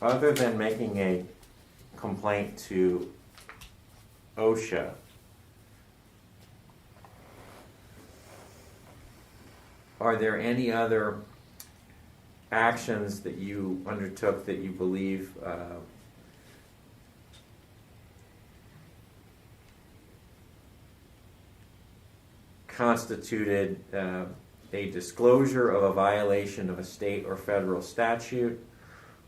Other than making a complaint to OSHA, are there any other actions that you undertook that you believe constituted a disclosure of a violation of a state or federal statute,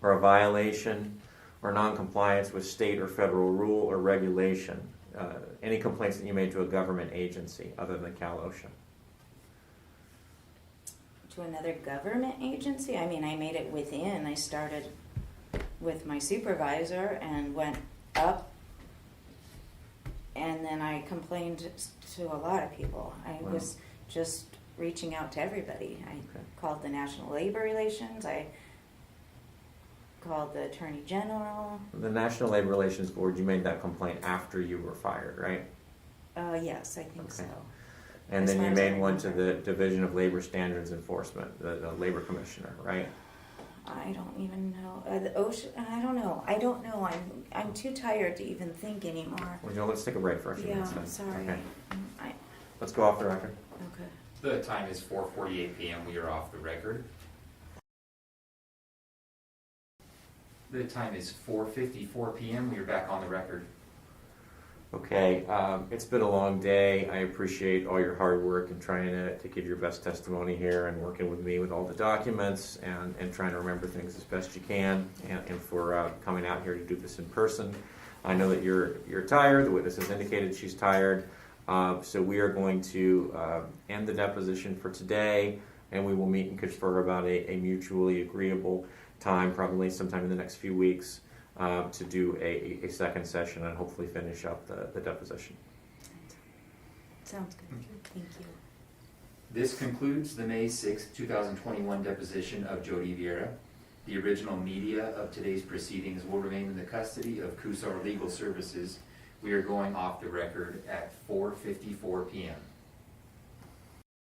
or a violation or noncompliance with state or federal rule or regulation? Any complaints that you made to a government agency other than Cal OSHA? To another government agency? I mean, I made it within. I started with my supervisor and went up, and then I complained to a lot of people. I Wow. was just reaching out to everybody. I called the National Labor Relations. I called the Attorney General. The National Labor Relations Board, you made that complaint after you were fired, right? Yes, I think so. And As then far you as I made one to remember. the Division of Labor Standards Enforcement, the Labor Commissioner, right? I don't even know. The OSHA, I don't know. I don't know. I'm too tired to even think anymore. Well, you know, let's take a break for a few Yeah, minutes I'm then. sorry. Okay. I, Let's go off the record. okay. The time is 4:48 p.m. We are off the record. The time is 4:54 p.m. We are back on the record. Okay, it's been a long day. I appreciate all your hard work and trying to give your best testimony here and working with me with all the documents and trying to remember things as best you can, and for coming out here to do this in person. I know that you're tired. The witness has indicated she's tired. So we are going to end the deposition for today, and we will meet and confer about a mutually agreeable time, probably sometime in the next few weeks, to do a second session and hopefully finish up the deposition. Sounds good. Thank you. This concludes the May 6, 2021 deposition of Jodi Vieira. The original media of today's proceedings will remain in the custody of Kusar Legal Services. We are going off the record at 4:54 p.m.